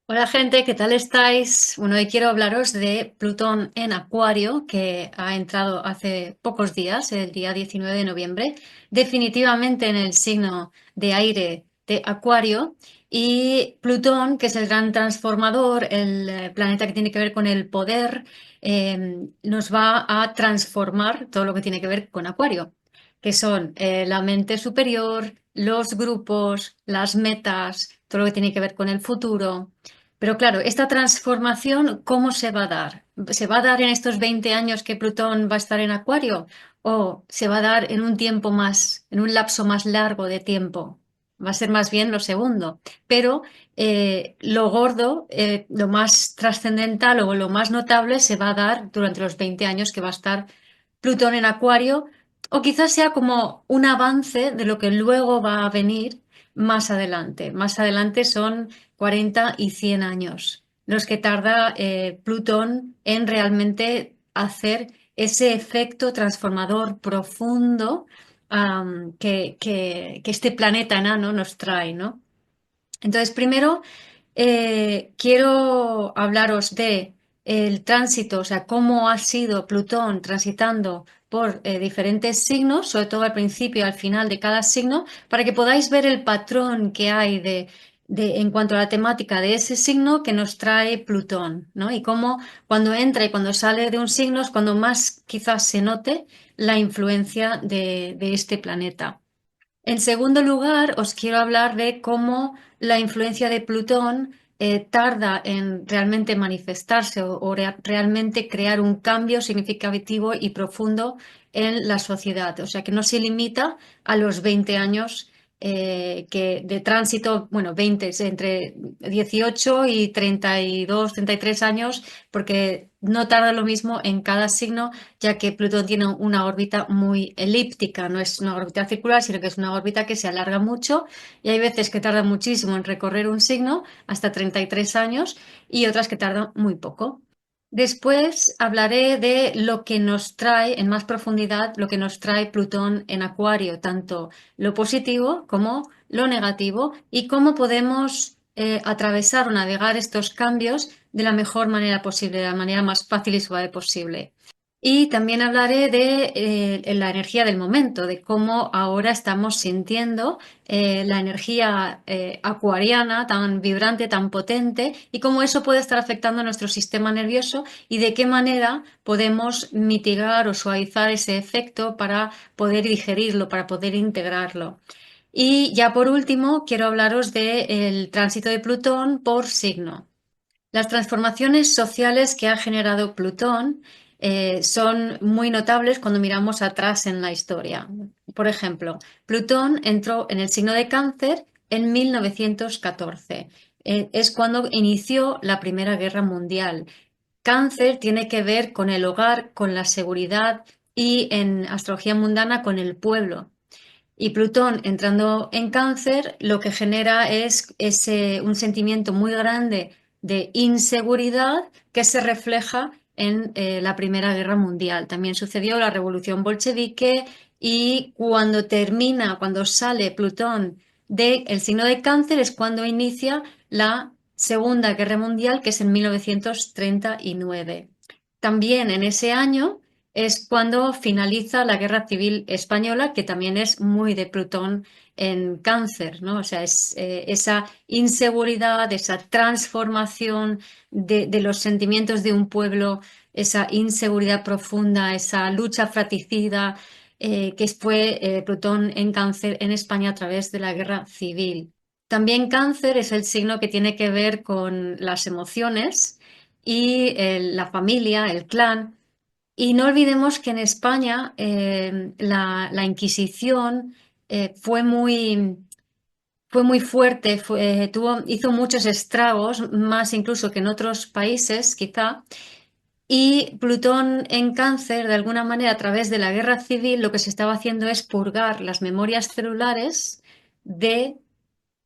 Hola gente, ¿qué tal estáis? Bueno, hoy quiero hablaros de Plutón en Acuario, que ha entrado hace pocos días, el día 19 de noviembre, definitivamente en el signo de aire de Acuario. Y Plutón, que es el gran transformador, el planeta que tiene que ver con el poder, nos va a transformar todo lo que tiene que ver con Acuario, que son la mente superior, los grupos, las metas, todo lo que tiene que ver con el futuro. Pero claro, esta transformación, ¿cómo se va a dar? ¿Se va a dar en estos 20 años que Plutón va a estar en Acuario? ¿O se va a dar en un tiempo más, en un lapso más largo de tiempo? Va a ser más bien lo segundo. Pero lo gordo, lo más trascendental o lo más notable se va a dar durante los 20 años que va a estar Plutón en Acuario, o quizás sea como un avance de lo que luego va a venir más adelante. Más adelante son 40 y 100 años los que tarda Plutón en realmente hacer ese efecto transformador profundo que este planeta enano nos trae, ¿no? Entonces, primero quiero hablaros de el tránsito, o sea, cómo ha sido Plutón transitando por diferentes signos, sobre todo al principio y al final de cada signo, para que podáis ver el patrón que hay en cuanto a la temática de ese signo que nos trae Plutón, ¿no? Y cómo cuando entra y cuando sale de un signo es cuando más quizás se note la influencia de este planeta. En segundo lugar, os quiero hablar de cómo la influencia de Plutón tarda en realmente manifestarse o realmente crear un cambio significativo y profundo en la sociedad. O sea, que no se limita a los 20 años de tránsito, bueno, 20, es entre 18 y 32, 33 años, porque no tarda lo mismo en cada signo, ya que Plutón tiene una órbita muy elíptica, no es una órbita circular, sino que es una órbita que se alarga mucho y hay veces que tarda muchísimo en recorrer un signo, hasta 33 años, y otras que tardan muy poco. Después hablaré de lo que nos trae en más profundidad, lo que nos trae Plutón en Acuario, tanto lo positivo como lo negativo, y cómo podemos atravesar o navegar estos cambios de la mejor manera posible, de la manera más fácil y suave posible. Y también hablaré de la energía del momento, de cómo ahora estamos sintiendo la energía acuariana tan vibrante, tan potente, y cómo eso puede estar afectando a nuestro sistema nervioso y de qué manera podemos mitigar o suavizar ese efecto para poder digerirlo, para poder integrarlo. Y ya por último, quiero hablaros del tránsito de Plutón por signo. Las transformaciones sociales que ha generado Plutón son muy notables cuando miramos atrás en la historia. Por ejemplo, Plutón entró en el signo de Cáncer en 1914. Es cuando inició la Primera Guerra Mundial. Cáncer tiene que ver con el hogar, con la seguridad y en astrología mundana con el pueblo. Y Plutón entrando en Cáncer lo que genera es un sentimiento muy grande de inseguridad que se refleja en la Primera Guerra Mundial. También sucedió la Revolución Bolchevique y cuando termina, cuando sale Plutón del signo de Cáncer es cuando inicia la Segunda Guerra Mundial, que es en 1939. También en ese año es cuando finaliza la Guerra Civil Española, que también es muy de Plutón en Cáncer, ¿no? O sea, es esa inseguridad, esa transformación de los sentimientos de un pueblo, esa inseguridad profunda, esa lucha fratricida, que fue Plutón en Cáncer en España a través de la Guerra Civil. También Cáncer es el signo que tiene que ver con las emociones y la familia, el clan. Y no olvidemos que en España la Inquisición fue muy fuerte, hizo muchos estragos, más incluso que en otros países, quizá. Y Plutón en Cáncer, de alguna manera, a través de la guerra civil, lo que se estaba haciendo es purgar las memorias celulares de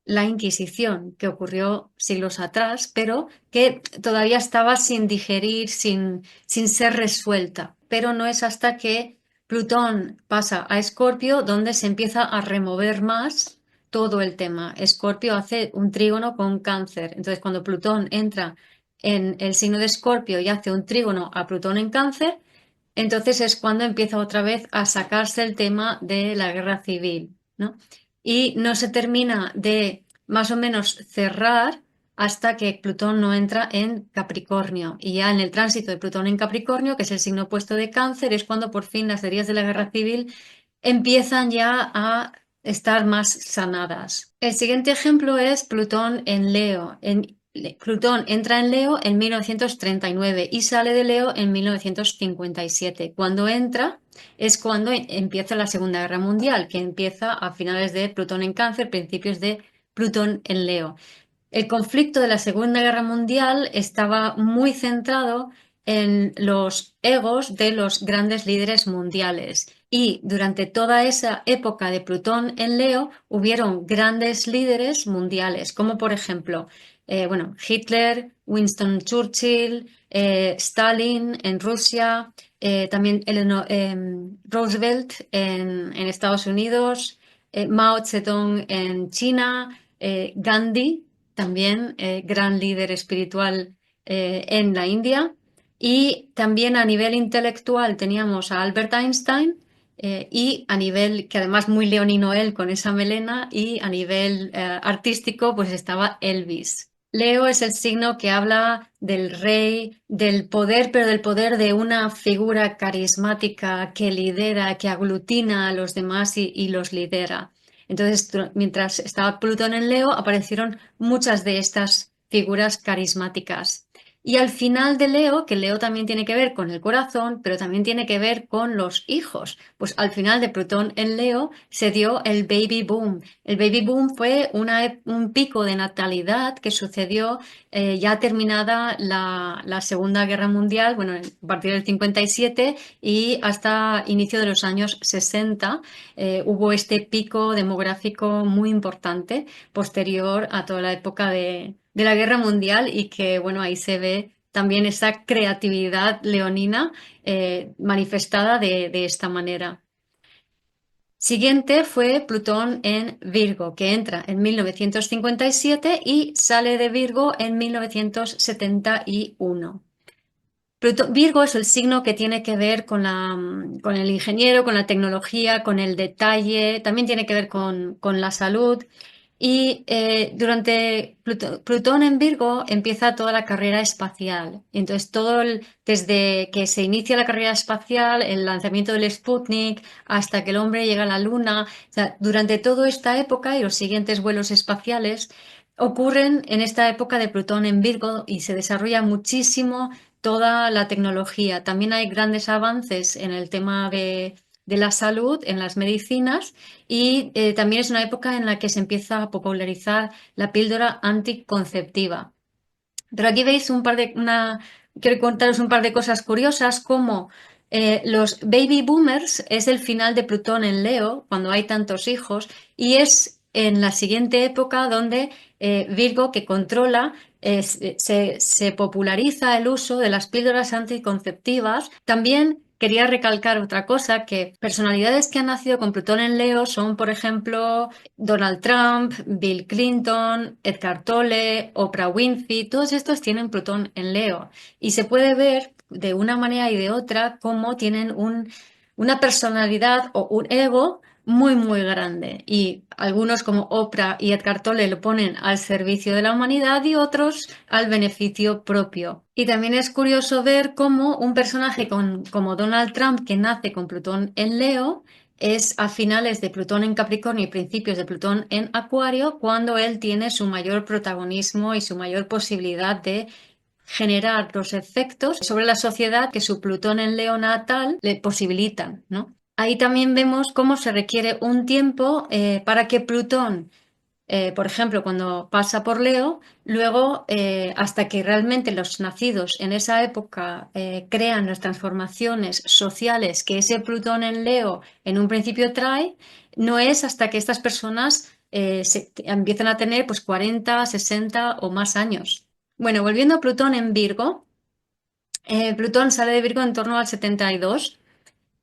la Inquisición, que ocurrió siglos atrás, pero que todavía estaba sin digerir, sin ser resuelta. Pero no es hasta que Plutón pasa a Escorpio donde se empieza a remover más todo el tema. Escorpio hace un trígono con Cáncer. Entonces, cuando Plutón entra en el signo de Escorpio y hace un trígono a Plutón en Cáncer, entonces es cuando empieza otra vez a sacarse el tema de la guerra civil, ¿no? Y no se termina de más o menos cerrar hasta que Plutón no entra en Capricornio. Y ya en el tránsito de Plutón en Capricornio, que es el signo opuesto de Cáncer, es cuando por fin las heridas de la guerra civil empiezan ya a estar más sanadas. El siguiente ejemplo es Plutón en Leo. Plutón entra en Leo en 1939 y sale de Leo en 1957. Cuando entra es cuando empieza la Segunda Guerra Mundial, que empieza a finales de Plutón en Cáncer, principios de Plutón en Leo. El conflicto de la Segunda Guerra Mundial estaba muy centrado en los egos de los grandes líderes mundiales. Y durante toda esa época de Plutón en Leo hubieron grandes líderes mundiales, como por ejemplo, Hitler, Winston Churchill, Stalin en Rusia, también Roosevelt en Estados Unidos, Mao Zedong en China, Gandhi también gran líder espiritual en la India. Y también a nivel intelectual teníamos a Albert Einstein y a nivel, que además muy leonino él con esa melena, y a nivel artístico pues estaba Elvis. Leo es el signo que habla del rey, del poder, pero del poder de una figura carismática que lidera, que aglutina a los demás y los lidera. Entonces, mientras estaba Plutón en Leo, aparecieron muchas de estas figuras carismáticas. Y al final de Leo, que Leo también tiene que ver con el corazón, pero también tiene que ver con los hijos. Pues al final de Plutón en Leo se dio el baby boom. El baby boom fue un pico de natalidad que sucedió ya terminada la Segunda Guerra Mundial, bueno, a partir del 57 y hasta inicio de los años 60 hubo este pico demográfico muy importante posterior a toda la época de la Guerra Mundial y que, bueno, ahí se ve también esa creatividad leonina manifestada de esta manera. Siguiente fue Plutón en Virgo, que entra en 1957 y sale de Virgo en 1971. Virgo es el signo que tiene que ver con el ingeniero, con la tecnología, con el detalle, también tiene que ver con la salud. Y durante Plutón en Virgo empieza toda la carrera espacial. Y entonces desde que se inicia la carrera espacial, el lanzamiento del Sputnik, hasta que el hombre llega a la Luna, o sea, durante toda esta época y los siguientes vuelos espaciales ocurren en esta época de Plutón en Virgo y se desarrolla muchísimo toda la tecnología. También hay grandes avances en el tema de la salud, en las medicinas, y también es una época en la que se empieza a popularizar la píldora anticonceptiva. Pero aquí veis quiero contaros un par de cosas curiosas, como los baby boomers es el final de Plutón en Leo, cuando hay tantos hijos, y es en la siguiente época donde Virgo, que controla, se populariza el uso de las píldoras anticonceptivas. También quería recalcar otra cosa, que personalidades que han nacido con Plutón en Leo son, por ejemplo, Donald Trump, Bill Clinton, Edgar Tolle, Oprah Winfrey, todos estos tienen Plutón en Leo y se puede ver de una manera y de otra cómo tienen una personalidad o un ego muy, muy grande. Y algunos como Oprah y Edgar Tolle lo ponen al servicio de la humanidad y otros al beneficio propio. Y también es curioso ver cómo un personaje como Donald Trump, que nace con Plutón en Leo, es a finales de Plutón en Capricornio y principios de Plutón en Acuario, cuando él tiene su mayor protagonismo y su mayor posibilidad de generar los efectos sobre la sociedad que su Plutón en Leo natal le posibilitan, ¿no? Ahí también vemos cómo se requiere un tiempo para que Plutón, por ejemplo, cuando pasa por Leo, luego hasta que realmente los nacidos en esa época crean las transformaciones sociales que ese Plutón en Leo en un principio trae, no es hasta que estas personas empiezan a tener pues 40, 60 o más años. Bueno, volviendo a Plutón en Virgo, Plutón sale de Virgo en torno al 72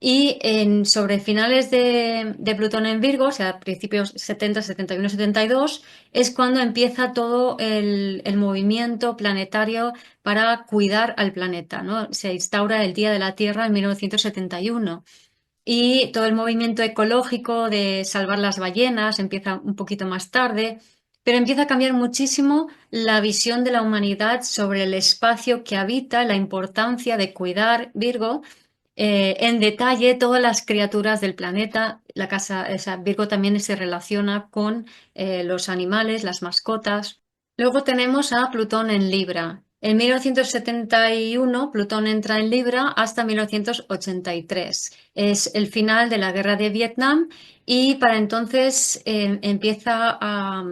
Y sobre finales de Plutón en Virgo, o sea, principios 70, 71, 72, es cuando empieza todo el movimiento planetario para cuidar al planeta, ¿no? Se instaura el Día de la Tierra en 1971 y todo el movimiento ecológico de salvar las ballenas empieza un poquito más tarde, pero empieza a cambiar muchísimo la visión de la humanidad sobre el espacio que habita, la importancia de cuidar Virgo en detalle todas las criaturas del planeta. La casa, o sea, Virgo también se relaciona con los animales, las mascotas. Luego tenemos a Plutón en Libra. En 1971, Plutón entra en Libra hasta 1983. Es el final de la guerra de Vietnam y para entonces empieza a,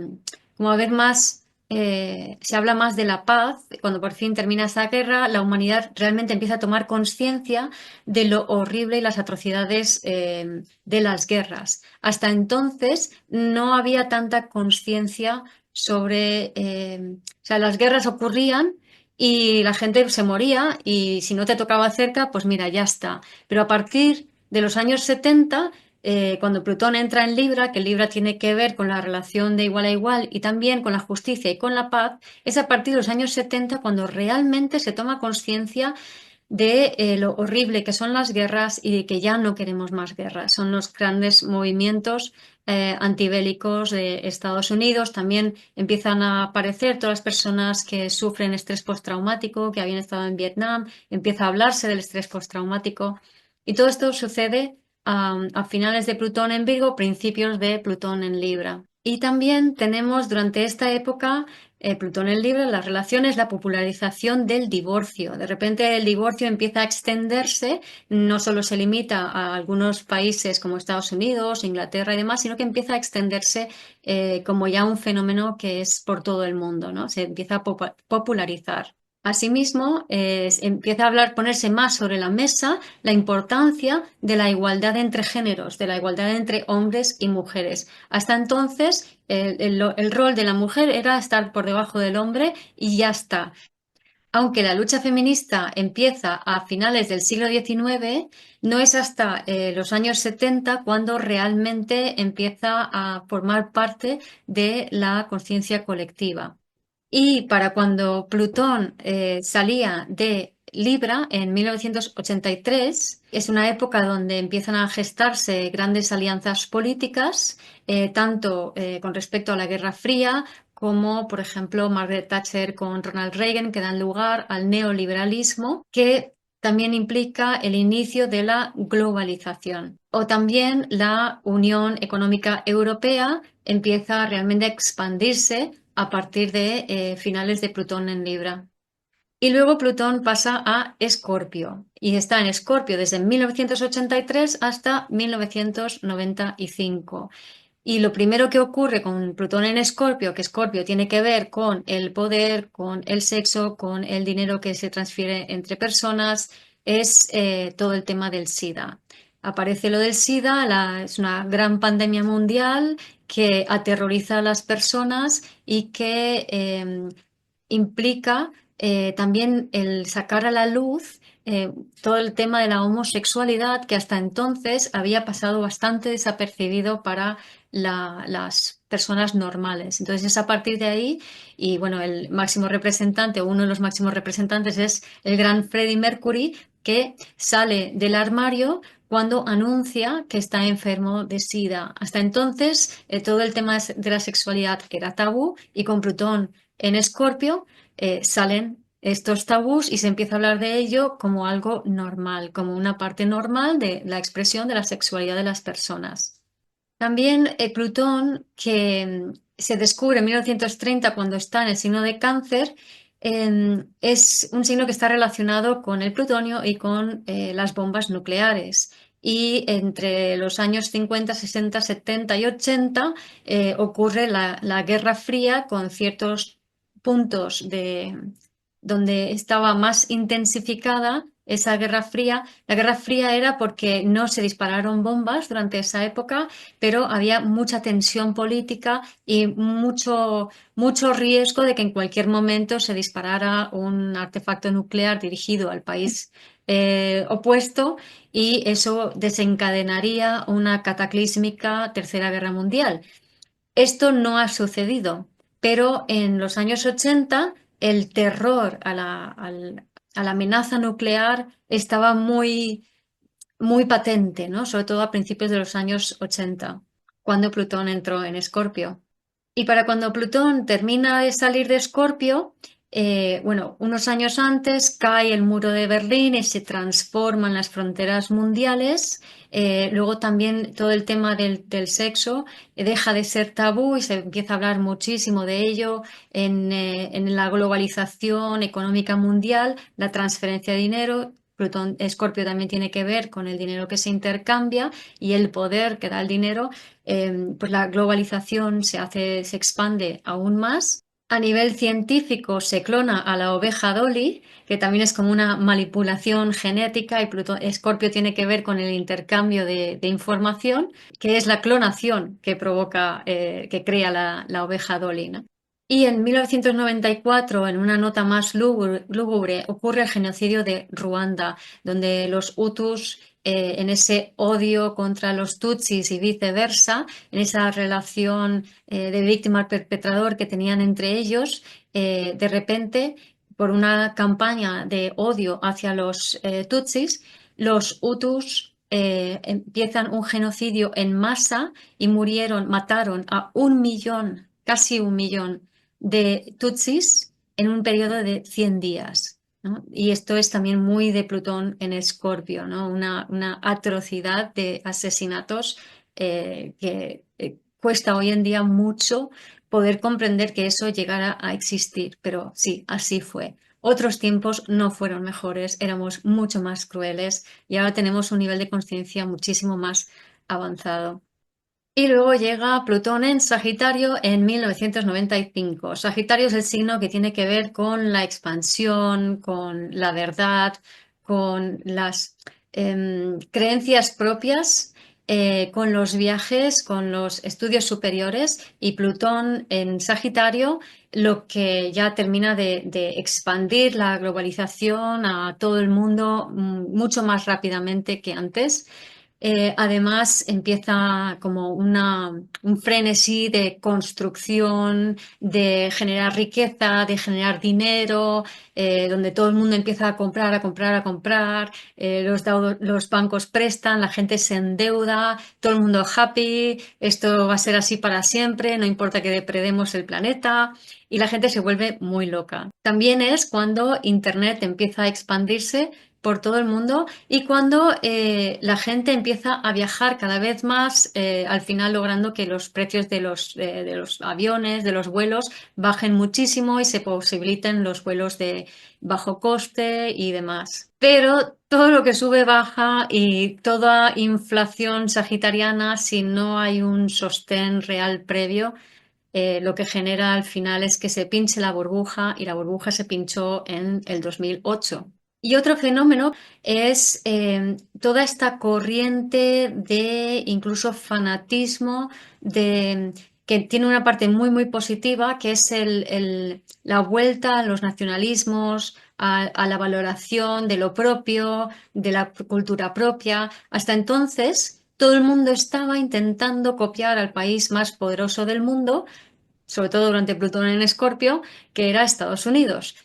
como a haber más, se habla más de la paz. Cuando por fin termina esa guerra, la humanidad realmente empieza a tomar conciencia de lo horrible y las atrocidades de las guerras. Hasta entonces no había tanta conciencia sobre, o sea, las guerras ocurrían y la gente se moría y si no te tocaba cerca, pues mira, ya está. Pero a partir de los años 70, cuando Plutón entra en Libra, que Libra tiene que ver con la relación de igual a igual y también con la justicia y con la paz, es a partir de los años 70 cuando realmente se toma conciencia de lo horrible que son las guerras y de que ya no queremos más guerras. Son los grandes movimientos antibélicos de Estados Unidos. También empiezan a aparecer todas las personas que sufren estrés postraumático, que habían estado en Vietnam. Empieza a hablarse del estrés postraumático. Y todo esto sucede a finales de Plutón en Virgo, principios de Plutón en Libra. Y también tenemos durante esta época Plutón en Libra, las relaciones, la popularización del divorcio. De repente el divorcio empieza a extenderse, no solo se limita a algunos países como Estados Unidos, Inglaterra y demás, sino que empieza a extenderse como ya un fenómeno que es por todo el mundo, ¿no? Se empieza a popularizar. Asimismo, empieza a hablar, ponerse más sobre la mesa la importancia de la igualdad entre géneros, de la igualdad entre hombres y mujeres. Hasta entonces, el rol de la mujer era estar por debajo del hombre y ya está. Aunque la lucha feminista empieza a finales del siglo XIX, no es hasta los años 70 cuando realmente empieza a formar parte de la conciencia colectiva. Y para cuando Plutón salía de Libra en 1983, es una época donde empiezan a gestarse grandes alianzas políticas, tanto con respecto a la Guerra Fría como, por ejemplo, Margaret Thatcher con Ronald Reagan, que dan lugar al neoliberalismo, que también implica el inicio de la globalización. O también la Unión Económica Europea empieza realmente a expandirse a partir de finales de Plutón en Libra. Y luego Plutón pasa a Escorpio y está en Escorpio desde 1983 hasta 1995. Y lo primero que ocurre con Plutón en Escorpio, que Escorpio tiene que ver con el poder, con el sexo, con el dinero que se transfiere entre personas, es todo el tema del SIDA. Aparece lo del SIDA, es una gran pandemia mundial que aterroriza a las personas y que implica también el sacar a la luz todo el tema de la homosexualidad que hasta entonces había pasado bastante desapercibido para las personas normales. Entonces es a partir de ahí, y bueno, el máximo representante o uno de los máximos representantes es el gran Freddie Mercury, que sale del armario cuando anuncia que está enfermo de SIDA. Hasta entonces, todo el tema de la sexualidad era tabú y con Plutón en Escorpio salen estos tabús y se empieza a hablar de ello como algo normal, como una parte normal de la expresión de la sexualidad de las personas. También Plutón, que se descubre en 1930 cuando está en el signo de Cáncer, es un signo que está relacionado con el plutonio y con las bombas nucleares. Y entre los años 50, 60, 70 y 80 ocurre la Guerra Fría con ciertos puntos donde estaba más intensificada esa Guerra Fría. La Guerra Fría era porque no se dispararon bombas durante esa época, pero había mucha tensión política y mucho riesgo de que en cualquier momento se disparara un artefacto nuclear dirigido al país opuesto y eso desencadenaría una cataclísmica Tercera Guerra Mundial. Esto no ha sucedido, pero en los años 80 el terror a la amenaza nuclear estaba muy patente, ¿no? Sobre todo a principios de los años 80, cuando Plutón entró en Escorpio. Y para cuando Plutón termina de salir de Escorpio, bueno, unos años antes cae el muro de Berlín y se transforman las fronteras mundiales. Luego también todo el tema del sexo deja de ser tabú y se empieza a hablar muchísimo de ello en la globalización económica mundial, la transferencia de dinero. Plutón, Escorpio también tiene que ver con el dinero que se intercambia y el poder que da el dinero, pues la globalización se expande aún más. A nivel científico se clona a la oveja Dolly, que también es como una manipulación genética y Plutón, Escorpio tiene que ver con el intercambio de información, que es la clonación que provoca, que crea la oveja Dolly, ¿no? Y en 1994, en una nota más lúgubre, ocurre el genocidio de Ruanda, donde los Hutus, en ese odio contra los Tutsis y viceversa, en esa relación de víctima-perpetrador que tenían entre ellos, de repente, por una campaña de odio hacia los Tutsis, los Hutus empiezan un genocidio en masa y mataron a 1 millón, casi 1 millón de Tutsis en un periodo de 100 días, ¿no? Y esto es también muy de Plutón en Escorpio, ¿no? Una atrocidad de asesinatos que cuesta hoy en día mucho poder comprender que eso llegara a existir, pero sí, así fue. Otros tiempos no fueron mejores, éramos mucho más crueles y ahora tenemos un nivel de conciencia muchísimo más avanzado. Y luego llega Plutón en Sagitario en 1995. Sagitario es el signo que tiene que ver con la expansión, con la verdad, con las creencias propias, con los viajes, con los estudios superiores. Y Plutón en Sagitario lo que ya termina de expandir la globalización a todo el mundo mucho más rápidamente que antes. Además, empieza como un frenesí de construcción, de generar riqueza, de generar dinero, donde todo el mundo empieza a comprar, a comprar, a comprar, los bancos prestan, la gente se endeuda, todo el mundo happy, esto va a ser así para siempre, no importa que depredemos el planeta, y la gente se vuelve muy loca. También es cuando Internet empieza a expandirse por todo el mundo y cuando la gente empieza a viajar cada vez más, al final logrando que los precios de los aviones, de los vuelos, bajen muchísimo y se posibiliten los vuelos de bajo coste y demás. Pero todo lo que sube baja y toda inflación sagitariana, si no hay un sostén real previo, lo que genera al final es que se pinche la burbuja y la burbuja se pinchó en el 2008. Y otro fenómeno es toda esta corriente de incluso fanatismo que tiene una parte muy positiva, que es la vuelta a los nacionalismos, a la valoración de lo propio, de la cultura propia. Hasta entonces, todo el mundo estaba intentando copiar al país más poderoso del mundo, sobre todo durante Plutón en Escorpio, que era Estados Unidos.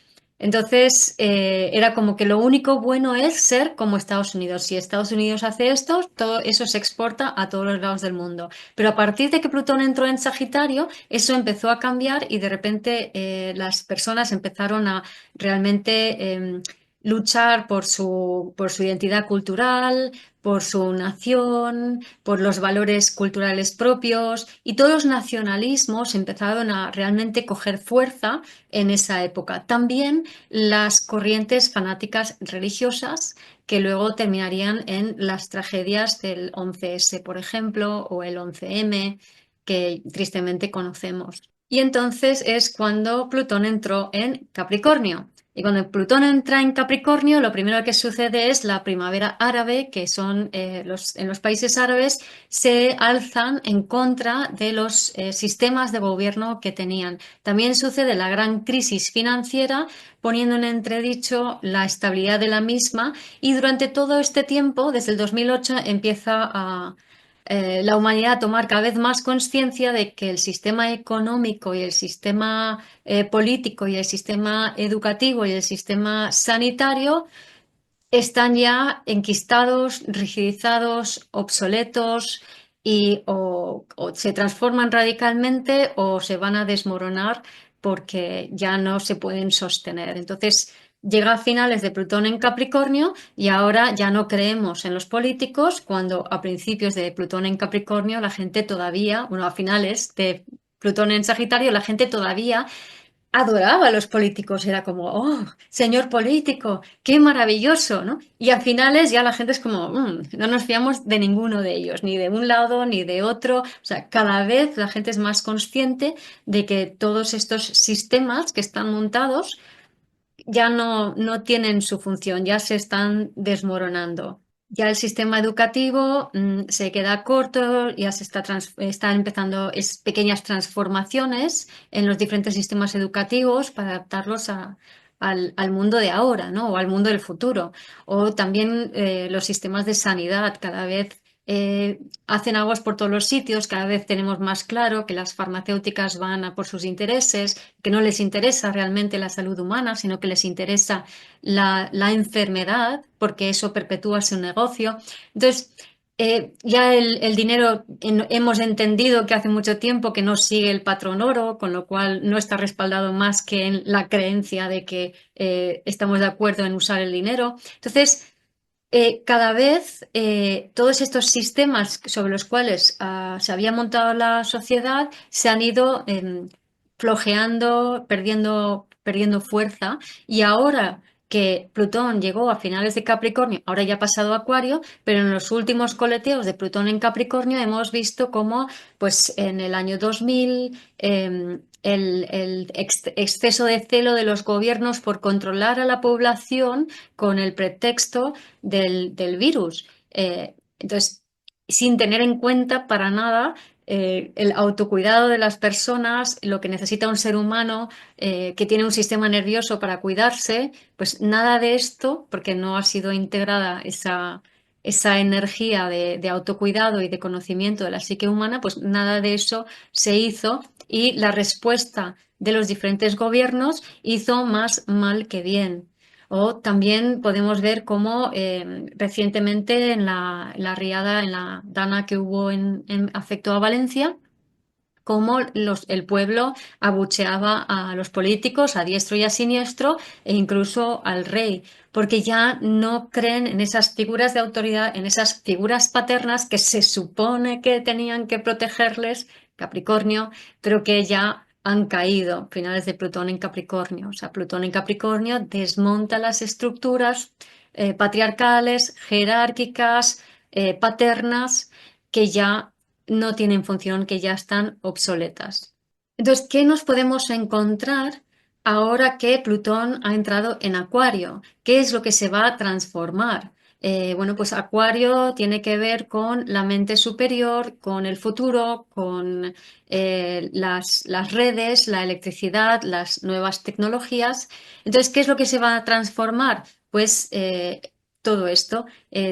Entonces, era como que lo único bueno es ser como Estados Unidos. Si Estados Unidos hace esto, todo eso se exporta a todos los lados del mundo. Pero a partir de que Plutón entró en Sagitario, eso empezó a cambiar y de repente las personas empezaron a realmente luchar por su identidad cultural, por su nación, por los valores culturales propios, y todos los nacionalismos empezaron a realmente coger fuerza en esa época. También las corrientes fanáticas religiosas que luego terminarían en las tragedias del 11S, por ejemplo, o el 11M, que tristemente conocemos. Y entonces es cuando Plutón entró en Capricornio. Y cuando Plutón entra en Capricornio, lo primero que sucede es la primavera árabe, que son en los países árabes se alzan en contra de los sistemas de gobierno que tenían. También sucede la gran crisis financiera, poniendo en entredicho la estabilidad de la misma, y durante todo este tiempo, desde el 2008, empieza la humanidad a tomar cada vez más conciencia de que el sistema económico y el sistema político y el sistema educativo y el sistema sanitario están ya enquistados, rigidizados, obsoletos y o se transforman radicalmente o se van a desmoronar porque ya no se pueden sostener. Entonces, llega a finales de Plutón en Capricornio y ahora ya no creemos en los políticos cuando a principios de Plutón en Capricornio la gente todavía, bueno, a finales de Plutón en Sagitario, la gente todavía adoraba a los políticos, era como, oh, señor político, qué maravilloso, ¿no? Y a finales ya la gente es como, no nos fiamos de ninguno de ellos, ni de un lado ni de otro. O sea, cada vez la gente es más consciente de que todos estos sistemas que están montados ya no tienen su función, ya se están desmoronando. Ya el sistema educativo se queda corto, ya están empezando pequeñas transformaciones en los diferentes sistemas educativos para adaptarlos al mundo de ahora, ¿no? O al mundo del futuro. O también los sistemas de sanidad cada vez hacen aguas por todos los sitios, cada vez tenemos más claro que las farmacéuticas van a por sus intereses, que no les interesa realmente la salud humana, sino que les interesa la enfermedad, porque eso perpetúa su negocio. Entonces, ya el dinero hemos entendido que hace mucho tiempo que no sigue el patrón oro, con lo cual no está respaldado más que en la creencia de que estamos de acuerdo en usar el dinero. Entonces, cada vez todos estos sistemas sobre los cuales se había montado la sociedad se han ido flojeando, perdiendo fuerza y ahora que Plutón llegó a finales de Capricornio, ahora ya ha pasado a Acuario, pero en los últimos coleteos de Plutón en Capricornio hemos visto cómo pues en el año 2000 el exceso de celo de los gobiernos por controlar a la población con el pretexto del virus. Entonces, sin tener en cuenta para nada el autocuidado de las personas, lo que necesita un ser humano que tiene un sistema nervioso para cuidarse, pues nada de esto, porque no ha sido integrada esa energía de autocuidado y de conocimiento de la psique humana, pues nada de eso se hizo y la respuesta de los diferentes gobiernos hizo más mal que bien. O también podemos ver cómo recientemente en la riada, en la dana que hubo afecto a Valencia, cómo el pueblo abucheaba a los políticos a diestro y a siniestro e incluso al rey, porque ya no creen en esas figuras de autoridad, en esas figuras paternas que se supone que tenían que protegerles, Capricornio, pero que ya han caído, finales de Plutón en Capricornio. O sea, Plutón en Capricornio desmonta las estructuras patriarcales, jerárquicas, paternas, que ya no tienen función, que ya están obsoletas. Entonces, ¿qué nos podemos encontrar ahora que Plutón ha entrado en Acuario? ¿Qué es lo que se va a transformar? Bueno, pues Acuario tiene que ver con la mente superior, con el futuro, con las redes, la electricidad, las nuevas tecnologías. Entonces, ¿qué es lo que se va a transformar? Pues todo esto,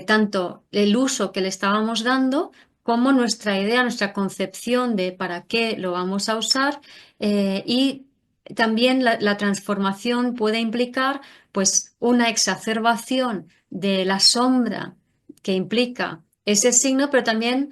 tanto el uso que le estábamos dando como nuestra idea, nuestra concepción de para qué lo vamos a usar y también la transformación puede implicar pues una exacerbación de la sombra que implica ese signo, pero también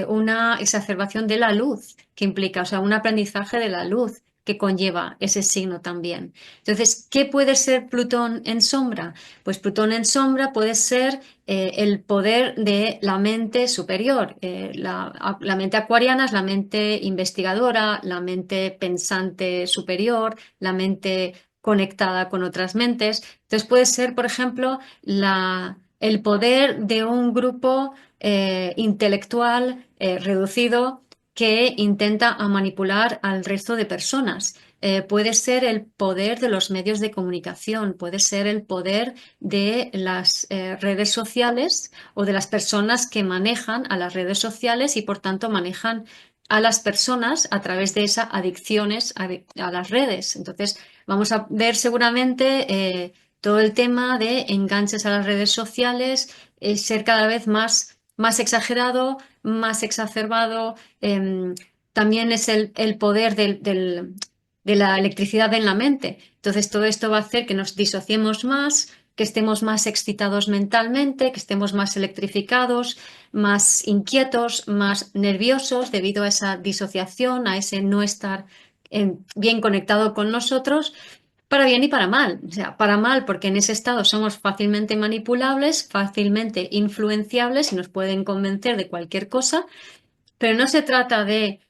una exacerbación de la luz que implica, o sea, un aprendizaje de la luz que conlleva ese signo también. Entonces, ¿qué puede ser Plutón en sombra? Pues Plutón en sombra puede ser el poder de la mente superior. La mente acuariana es la mente investigadora, la mente pensante superior, la mente conectada con otras mentes. Entonces puede ser, por ejemplo, el poder de un grupo intelectual reducido que intenta manipular al resto de personas. puede ser el poder de los medios de comunicación, puede ser el poder de las redes sociales o de las personas que manejan a las redes sociales y por tanto manejan a las personas a través de esas adicciones a las redes. Entonces, vamos a ver seguramente todo el tema de enganches a las redes sociales, ser cada vez más exagerado, más exacerbado. También es el poder de la electricidad en la mente. Entonces, todo esto va a hacer que nos disociemos más, que estemos más excitados mentalmente, que estemos más electrificados, más inquietos, más nerviosos debido a esa disociación, a ese no estar bien conectado con nosotros, para bien y para mal. O sea, para mal porque en ese estado somos fácilmente manipulables, fácilmente influenciables y nos pueden convencer de cualquier cosa, pero no se trata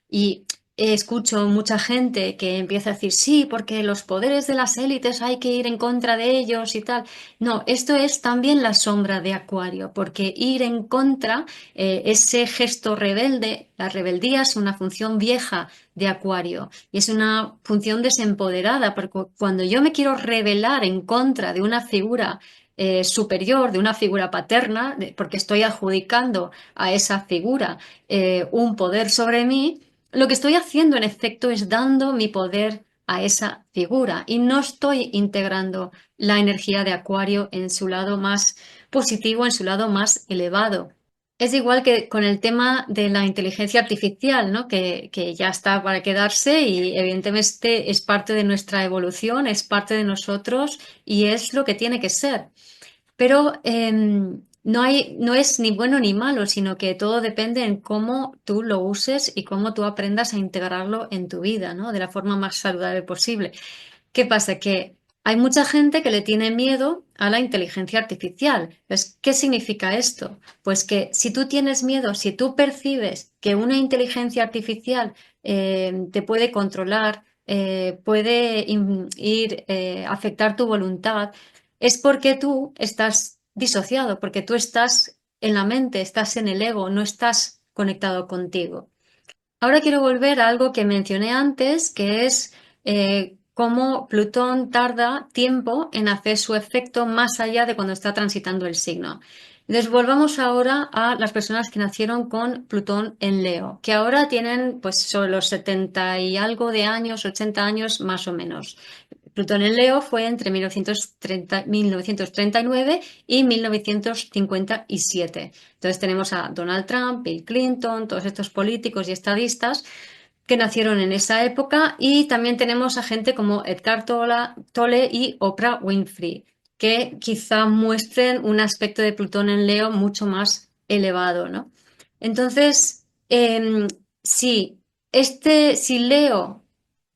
y escucho mucha gente que empieza a decir, sí, porque los poderes de las élites hay que ir en contra de ellos y tal. No, esto es también la sombra de Acuario, porque ir en contra, ese gesto rebelde, la rebeldía es una función vieja de Acuario y es una función desempoderada, porque cuando yo me quiero rebelar en contra de una figura superior, de una figura paterna, porque estoy adjudicando a esa figura un poder sobre mí, lo que estoy haciendo en efecto es dando mi poder a esa figura y no estoy integrando la energía de Acuario en su lado más positivo, en su lado más elevado. Es igual que con el tema de la inteligencia artificial, ¿no? Que ya está para quedarse y evidentemente es parte de nuestra evolución, es parte de nosotros y es lo que tiene que ser. Pero no es ni bueno ni malo, sino que todo depende en cómo tú lo uses y cómo tú aprendas a integrarlo en tu vida, ¿no? De la forma más saludable posible. ¿Qué pasa? Que hay mucha gente que le tiene miedo a la inteligencia artificial. Pues, ¿qué significa esto? Pues que si tú tienes miedo, si tú percibes que una inteligencia artificial te puede controlar, puede ir afectar tu voluntad, es porque tú estás disociado, porque tú estás en la mente, estás en el ego, no estás conectado contigo. Ahora quiero volver a algo que mencioné antes, que es cómo Plutón tarda tiempo en hacer su efecto más allá de cuando está transitando el signo. Entonces volvamos ahora a las personas que nacieron con Plutón en Leo, que ahora tienen pues sobre los 70 y algo de años, 80 años más o menos. Plutón en Leo fue entre 1939 y 1957. Entonces tenemos a Donald Trump, Bill Clinton, todos estos políticos y estadistas que nacieron en esa época, y también tenemos a gente como Edgar Tolle y Oprah Winfrey, que quizá muestren un aspecto de Plutón en Leo mucho más elevado, ¿no? Entonces, si Leo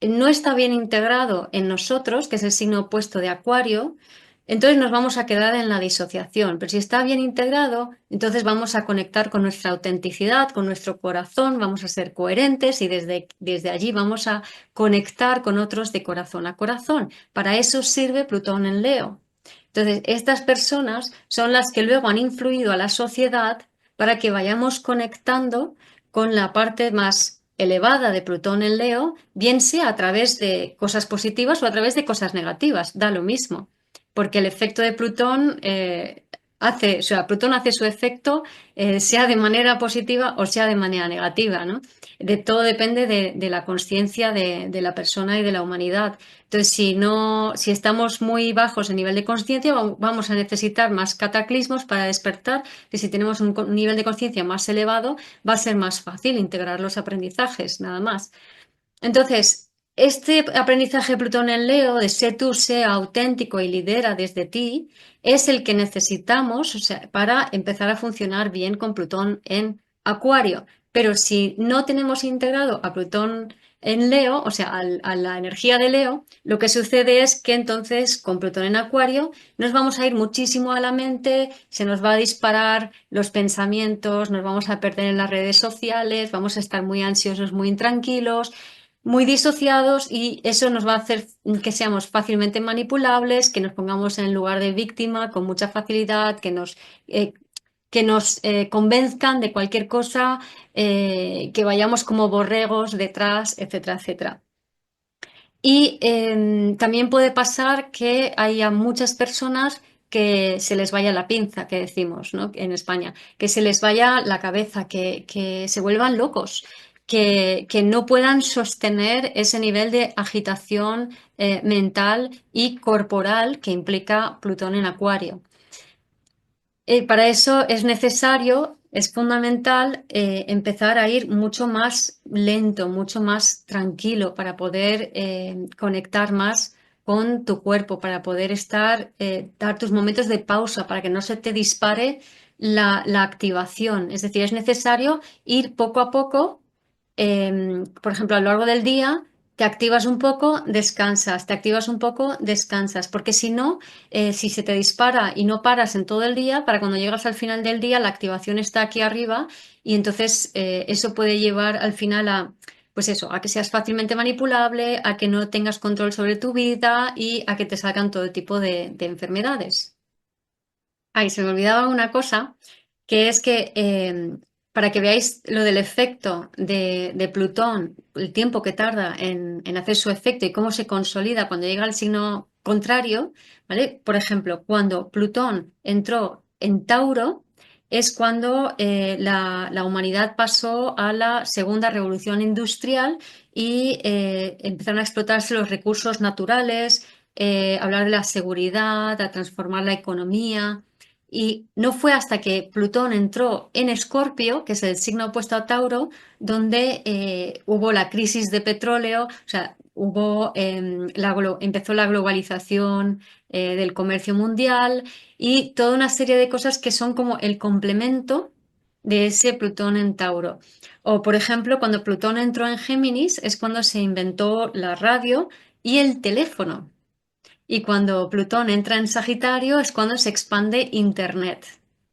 no está bien integrado en nosotros, que es el signo opuesto de Acuario, entonces nos vamos a quedar en la disociación. Pero si está bien integrado, entonces vamos a conectar con nuestra autenticidad, con nuestro corazón, vamos a ser coherentes y desde allí vamos a conectar con otros de corazón a corazón. Para eso sirve Plutón en Leo. Entonces, estas personas son las que luego han influido a la sociedad para que vayamos conectando con la parte más elevada de Plutón en Leo, bien sea a través de cosas positivas o a través de cosas negativas, da lo mismo, porque el efecto de Plutón o sea, Plutón hace su efecto sea de manera positiva o sea de manera negativa, ¿no? De todo depende de la conciencia de la persona y de la humanidad. Entonces, si estamos muy bajos en nivel de conciencia, vamos a necesitar más cataclismos para despertar, que si tenemos un nivel de conciencia más elevado, va a ser más fácil integrar los aprendizajes, nada más. Entonces, este aprendizaje de Plutón en Leo, de sé tú, sé auténtico y lidera desde ti, es el que necesitamos, o sea, para empezar a funcionar bien con Plutón en Acuario. Pero si no tenemos integrado a Plutón en Leo, o sea, a la energía de Leo, lo que sucede es que entonces con Plutón en Acuario nos vamos a ir muchísimo a la mente, se nos va a disparar los pensamientos, nos vamos a perder en las redes sociales, vamos a estar muy ansiosos, muy intranquilos, muy disociados, y eso nos va a hacer que seamos fácilmente manipulables, que nos pongamos en lugar de víctima con mucha facilidad, que nos convenzcan de cualquier cosa, que vayamos como borregos detrás, etcétera, etcétera. Y también puede pasar que haya muchas personas que se les vaya la pinza, que decimos, ¿no? En España, que se les vaya la cabeza, que se vuelvan locos, que no puedan sostener ese nivel de agitación mental y corporal que implica Plutón en Acuario. Para eso es necesario, es fundamental empezar a ir mucho más lento, mucho más tranquilo para poder conectar más con tu cuerpo, para poder dar tus momentos de pausa, para que no se te dispare la activación. Es decir, es necesario ir poco a poco, por ejemplo, a lo largo del día. Te activas un poco, descansas, te activas un poco, descansas, porque si no, si se te dispara y no paras en todo el día, para cuando llegas al final del día, la activación está aquí arriba y entonces eso puede llevar al final a, pues eso, a que seas fácilmente manipulable, a que no tengas control sobre tu vida y a que te salgan todo tipo de enfermedades. Ay, se me olvidaba una cosa, que es que para que veáis lo del efecto de Plutón, el tiempo que tarda en hacer su efecto y cómo se consolida cuando llega al signo contrario, ¿vale? Por ejemplo, cuando Plutón entró en Tauro, es cuando la humanidad pasó a la segunda revolución industrial y empezaron a explotarse los recursos naturales, hablar de la seguridad, a transformar la economía. Y no fue hasta que Plutón entró en Escorpio, que es el signo opuesto a Tauro, donde hubo la crisis de petróleo, o sea, empezó la globalización del comercio mundial y toda una serie de cosas que son como el complemento de ese Plutón en Tauro. O, por ejemplo, cuando Plutón entró en Géminis es cuando se inventó la radio y el teléfono. Y cuando Plutón entra en Sagitario es cuando se expande Internet.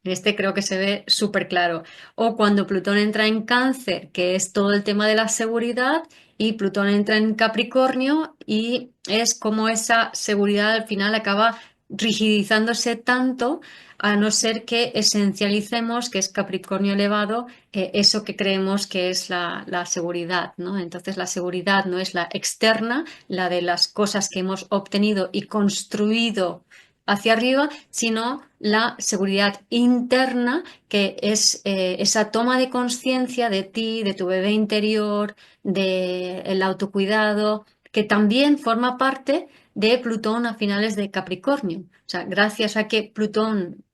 Este creo que se ve súper claro. O cuando Plutón entra en Cáncer, que es todo el tema de la seguridad, y Plutón entra en Capricornio y es como esa seguridad al final acaba rigidizándose tanto a no ser que esencialicemos, que es Capricornio elevado, eso que creemos que es la seguridad, ¿no? Entonces la seguridad no es la externa, la de las cosas que hemos obtenido y construido hacia arriba, sino la seguridad interna, que es esa toma de conciencia de ti, de tu bebé interior, del autocuidado, que también forma parte de Plutón a finales de Capricornio. O sea, gracias a que Plutón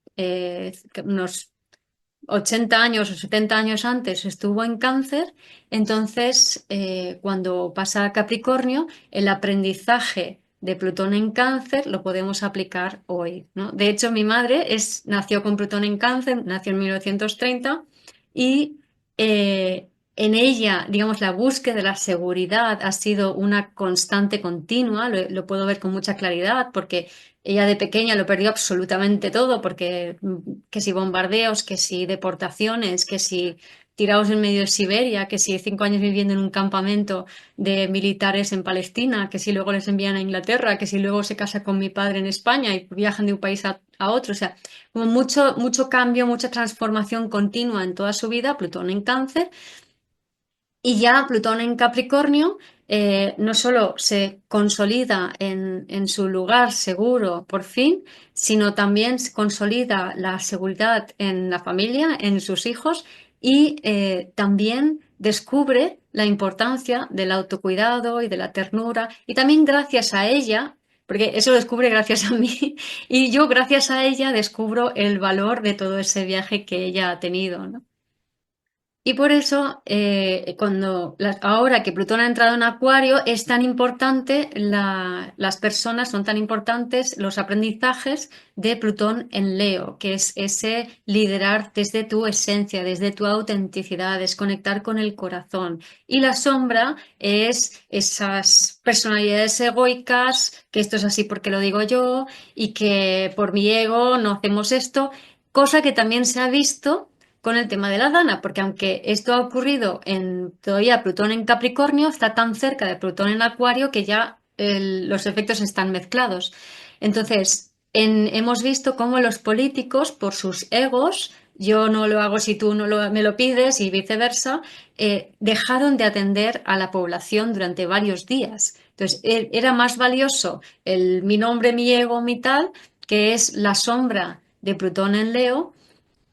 unos 80 años o 70 años antes estuvo en Cáncer, entonces cuando pasa a Capricornio, el aprendizaje de Plutón en Cáncer lo podemos aplicar hoy, ¿no? De hecho, mi madre nació con Plutón en Cáncer, nació en 1930 y en ella, digamos, la búsqueda de la seguridad ha sido una constante continua, lo puedo ver con mucha claridad porque ella de pequeña lo perdió absolutamente todo porque que si bombardeos, que si deportaciones, que si tirados en medio de Siberia, que si 5 años viviendo en un campamento de militares en Palestina, que si luego les envían a Inglaterra, que si luego se casa con mi padre en España y viajan de un país a otro. O sea, como mucho, mucho cambio, mucha transformación continua en toda su vida, Plutón en Cáncer. Y ya Plutón en Capricornio no solo se consolida en su lugar seguro por fin, sino también se consolida la seguridad en la familia, en sus hijos y también descubre la importancia del autocuidado y de la ternura. Y también gracias a ella, porque eso lo descubre gracias a mí, y yo gracias a ella descubro el valor de todo ese viaje que ella ha tenido, ¿no? Y por eso, ahora que Plutón ha entrado en Acuario, es tan importante, las personas son tan importantes los aprendizajes de Plutón en Leo, que es ese liderar desde tu esencia, desde tu autenticidad, es conectar con el corazón. Y la sombra es esas personalidades egoicas, que esto es así porque lo digo yo, y que por mi ego no hacemos esto, cosa que también se ha visto con el tema de la Dana, porque aunque esto ha ocurrido en todavía Plutón en Capricornio, está tan cerca de Plutón en Acuario que ya los efectos están mezclados. Entonces, hemos visto cómo los políticos, por sus egos, yo no lo hago si tú no me lo pides y viceversa, dejaron de atender a la población durante varios días. Entonces, era más valioso mi nombre, mi ego, mi tal, que es la sombra de Plutón en Leo,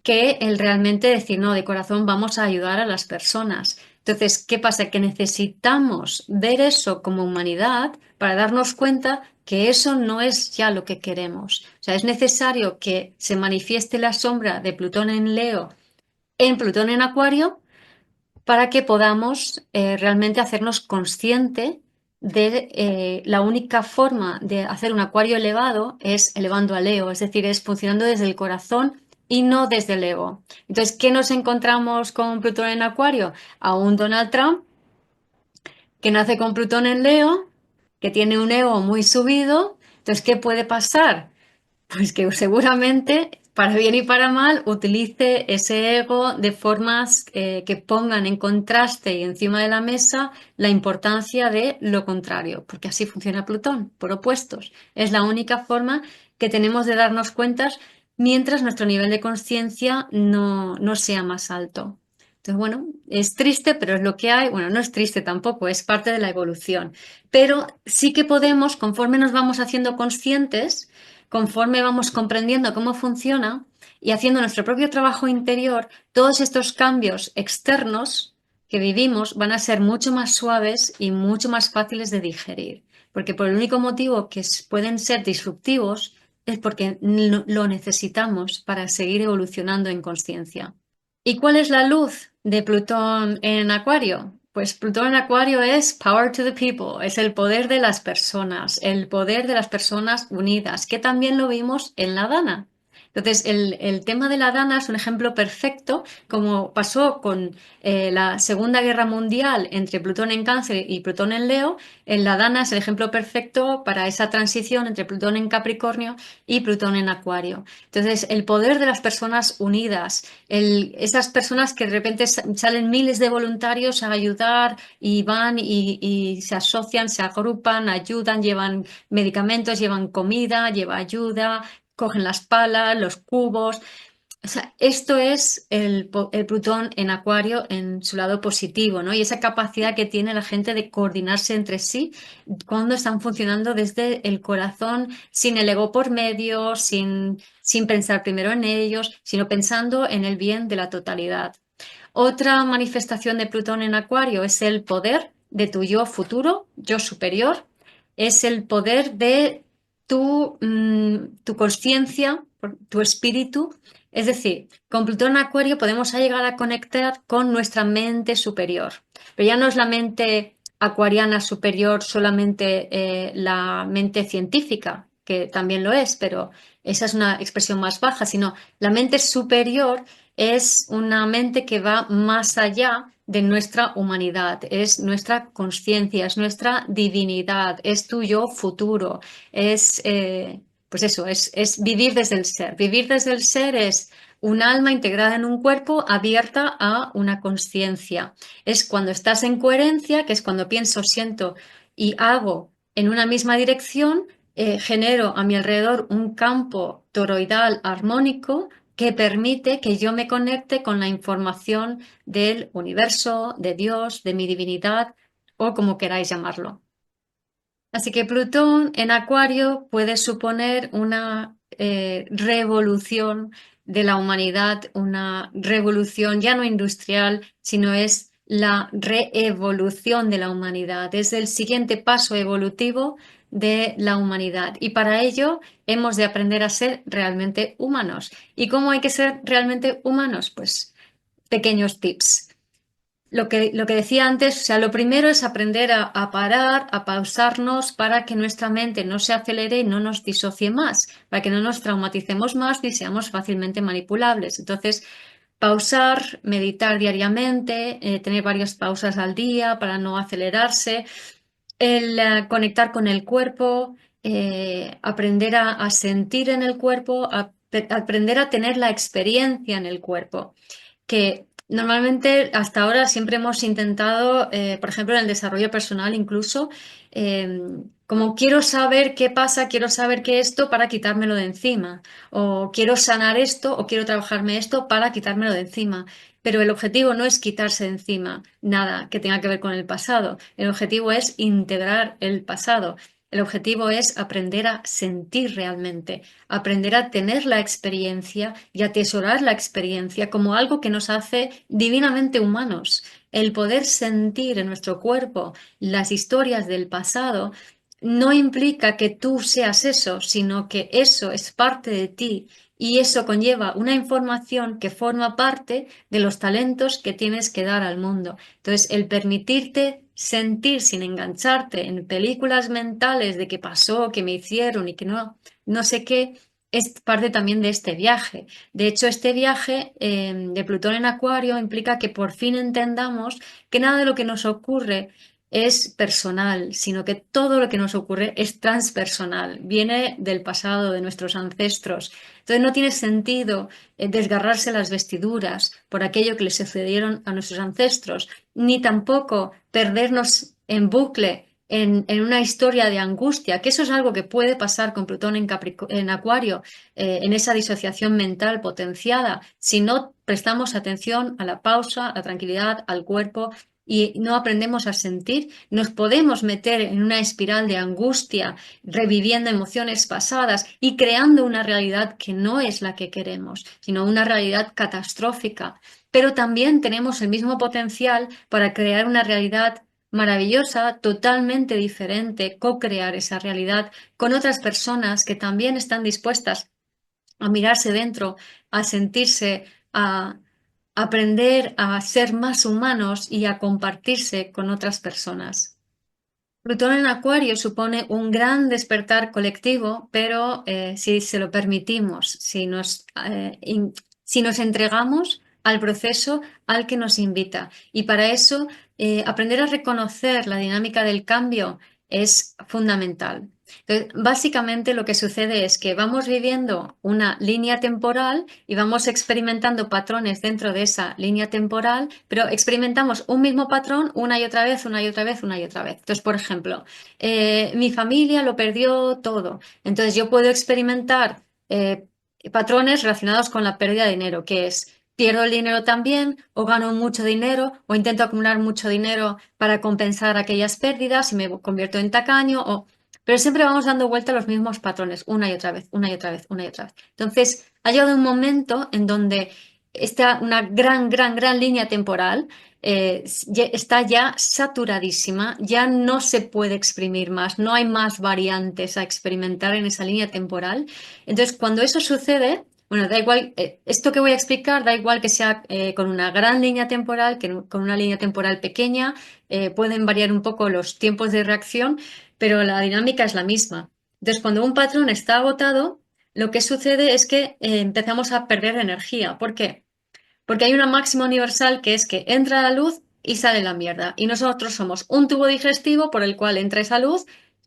que el realmente decir, no, de corazón vamos a ayudar a las personas. Entonces, ¿qué pasa? Que necesitamos ver eso como humanidad para darnos cuenta que eso no es ya lo que queremos. O sea, es necesario que se manifieste la sombra de Plutón en Leo en Plutón en Acuario para que podamos realmente hacernos consciente de la única forma de hacer un acuario elevado es elevando a Leo, es decir, es funcionando desde el corazón y no desde el ego. Entonces, ¿qué nos encontramos con Plutón en Acuario? A un Donald Trump que nace con Plutón en Leo, que tiene un ego muy subido. Entonces, ¿qué puede pasar? Pues que seguramente, para bien y para mal, utilice ese ego de formas que pongan en contraste y encima de la mesa la importancia de lo contrario, porque así funciona Plutón, por opuestos. Es la única forma que tenemos de darnos cuenta mientras nuestro nivel de conciencia no sea más alto. Entonces, bueno, es triste, pero es lo que hay. Bueno, no es triste tampoco, es parte de la evolución. Pero sí que podemos, conforme nos vamos haciendo conscientes, conforme vamos comprendiendo cómo funciona y haciendo nuestro propio trabajo interior, todos estos cambios externos que vivimos van a ser mucho más suaves y mucho más fáciles de digerir. Porque por el único motivo que pueden ser disruptivos es porque lo necesitamos para seguir evolucionando en conciencia. ¿Y cuál es la luz de Plutón en Acuario? Pues Plutón en Acuario es power to the people, es el poder de las personas, el poder de las personas unidas, que también lo vimos en la Dana. Entonces, el tema de la Dana es un ejemplo perfecto, como pasó con la Segunda Guerra Mundial entre Plutón en Cáncer y Plutón en Leo. En la Dana es el ejemplo perfecto para esa transición entre Plutón en Capricornio y Plutón en Acuario. Entonces, el poder de las personas unidas, esas personas que de repente salen miles de voluntarios a ayudar y van y se asocian, se agrupan, ayudan, llevan medicamentos, llevan comida, lleva ayuda, cogen las palas, los cubos. O sea, esto es el Plutón en Acuario en su lado positivo, ¿no? Y esa capacidad que tiene la gente de coordinarse entre sí cuando están funcionando desde el corazón, sin el ego por medio, sin pensar primero en ellos, sino pensando en el bien de la totalidad. Otra manifestación de Plutón en Acuario es el poder de tu yo futuro, yo superior, es el poder de tu conciencia, tu espíritu. Es decir, con Plutón en Acuario podemos llegar a conectar con nuestra mente superior, pero ya no es la mente acuariana superior solamente la mente científica, que también lo es, pero esa es una expresión más baja, sino la mente superior es una mente que va más allá de nuestra humanidad, es nuestra conciencia, es nuestra divinidad, es tu yo futuro, es, pues eso, es vivir desde el ser. Vivir desde el ser es un alma integrada en un cuerpo abierta a una conciencia. Es cuando estás en coherencia, que es cuando pienso, siento y hago en una misma dirección, genero a mi alrededor un campo toroidal armónico que permite que yo me conecte con la información del universo, de Dios, de mi divinidad o como queráis llamarlo. Así que Plutón en Acuario puede suponer una revolución de la humanidad, una revolución ya no industrial, sino es la reevolución de la humanidad, es el siguiente paso evolutivo de la humanidad. Y para ello hemos de aprender a ser realmente humanos. ¿Y cómo hay que ser realmente humanos? Pues pequeños tips. Lo que decía antes, o sea, lo primero es aprender a parar, a pausarnos para que nuestra mente no se acelere y no nos disocie más, para que no nos traumaticemos más y seamos fácilmente manipulables. Entonces, pausar, meditar diariamente, tener varias pausas al día para no acelerarse, el conectar con el cuerpo, aprender a sentir en el cuerpo, aprender a tener la experiencia en el cuerpo que normalmente hasta ahora siempre hemos intentado, por ejemplo, en el desarrollo personal incluso, eh, como quiero saber qué pasa, quiero saber qué esto para quitármelo de encima, o quiero sanar esto, o quiero trabajarme esto para quitármelo de encima. pero el objetivo no es quitarse de encima nada que tenga que ver con el pasado. El objetivo es integrar el pasado. El objetivo es aprender a sentir realmente, aprender a tener la experiencia y atesorar la experiencia como algo que nos hace divinamente humanos. El poder sentir en nuestro cuerpo las historias del pasado no implica que tú seas eso, sino que eso es parte de ti y eso conlleva una información que forma parte de los talentos que tienes que dar al mundo. Entonces, el permitirte sentir sin engancharte en películas mentales de qué pasó, qué me hicieron y que no, no sé qué, es parte también de este viaje. De hecho, este viaje de Plutón en Acuario implica que por fin entendamos que nada de lo que nos ocurre es personal, sino que todo lo que nos ocurre es transpersonal, viene del pasado, de nuestros ancestros. Entonces no tiene sentido desgarrarse las vestiduras por aquello que le sucedieron a nuestros ancestros, ni tampoco perdernos en bucle en una historia de angustia, que eso es algo que puede pasar con Plutón en Acuario, en esa disociación mental potenciada, si no prestamos atención a la pausa, a la tranquilidad, al cuerpo y no aprendemos a sentir, nos podemos meter en una espiral de angustia, reviviendo emociones pasadas y creando una realidad que no es la que queremos, sino una realidad catastrófica. Pero también tenemos el mismo potencial para crear una realidad maravillosa, totalmente diferente, co-crear esa realidad con otras personas que también están dispuestas a mirarse dentro, a sentirse, a aprender a ser más humanos y a compartirse con otras personas. Plutón en Acuario supone un gran despertar colectivo, pero si se lo permitimos, si nos entregamos al proceso al que nos invita. Y para eso, aprender a reconocer la dinámica del cambio es fundamental. Entonces, básicamente lo que sucede es que vamos viviendo una línea temporal y vamos experimentando patrones dentro de esa línea temporal, pero experimentamos un mismo patrón una y otra vez, una y otra vez, una y otra vez. Entonces, por ejemplo, mi familia lo perdió todo. Entonces, yo puedo experimentar patrones relacionados con la pérdida de dinero, que es pierdo el dinero también, o gano mucho dinero, o intento acumular mucho dinero para compensar aquellas pérdidas y me convierto en tacaño, pero siempre vamos dando vuelta a los mismos patrones, una y otra vez, una y otra vez, una y otra vez. Entonces, ha llegado un momento en donde está una gran, gran, gran línea temporal está ya saturadísima, ya no se puede exprimir más, no hay más variantes a experimentar en esa línea temporal. Entonces, cuando eso sucede, bueno, da igual, esto que voy a explicar, da igual que sea con una gran línea temporal, que con una línea temporal pequeña, pueden variar un poco los tiempos de reacción, pero la dinámica es la misma. Entonces, cuando un patrón está agotado, lo que sucede es que empezamos a perder energía. ¿Por qué? Porque hay una máxima universal que es que entra la luz y sale la mierda. Y nosotros somos un tubo digestivo por el cual entra esa luz,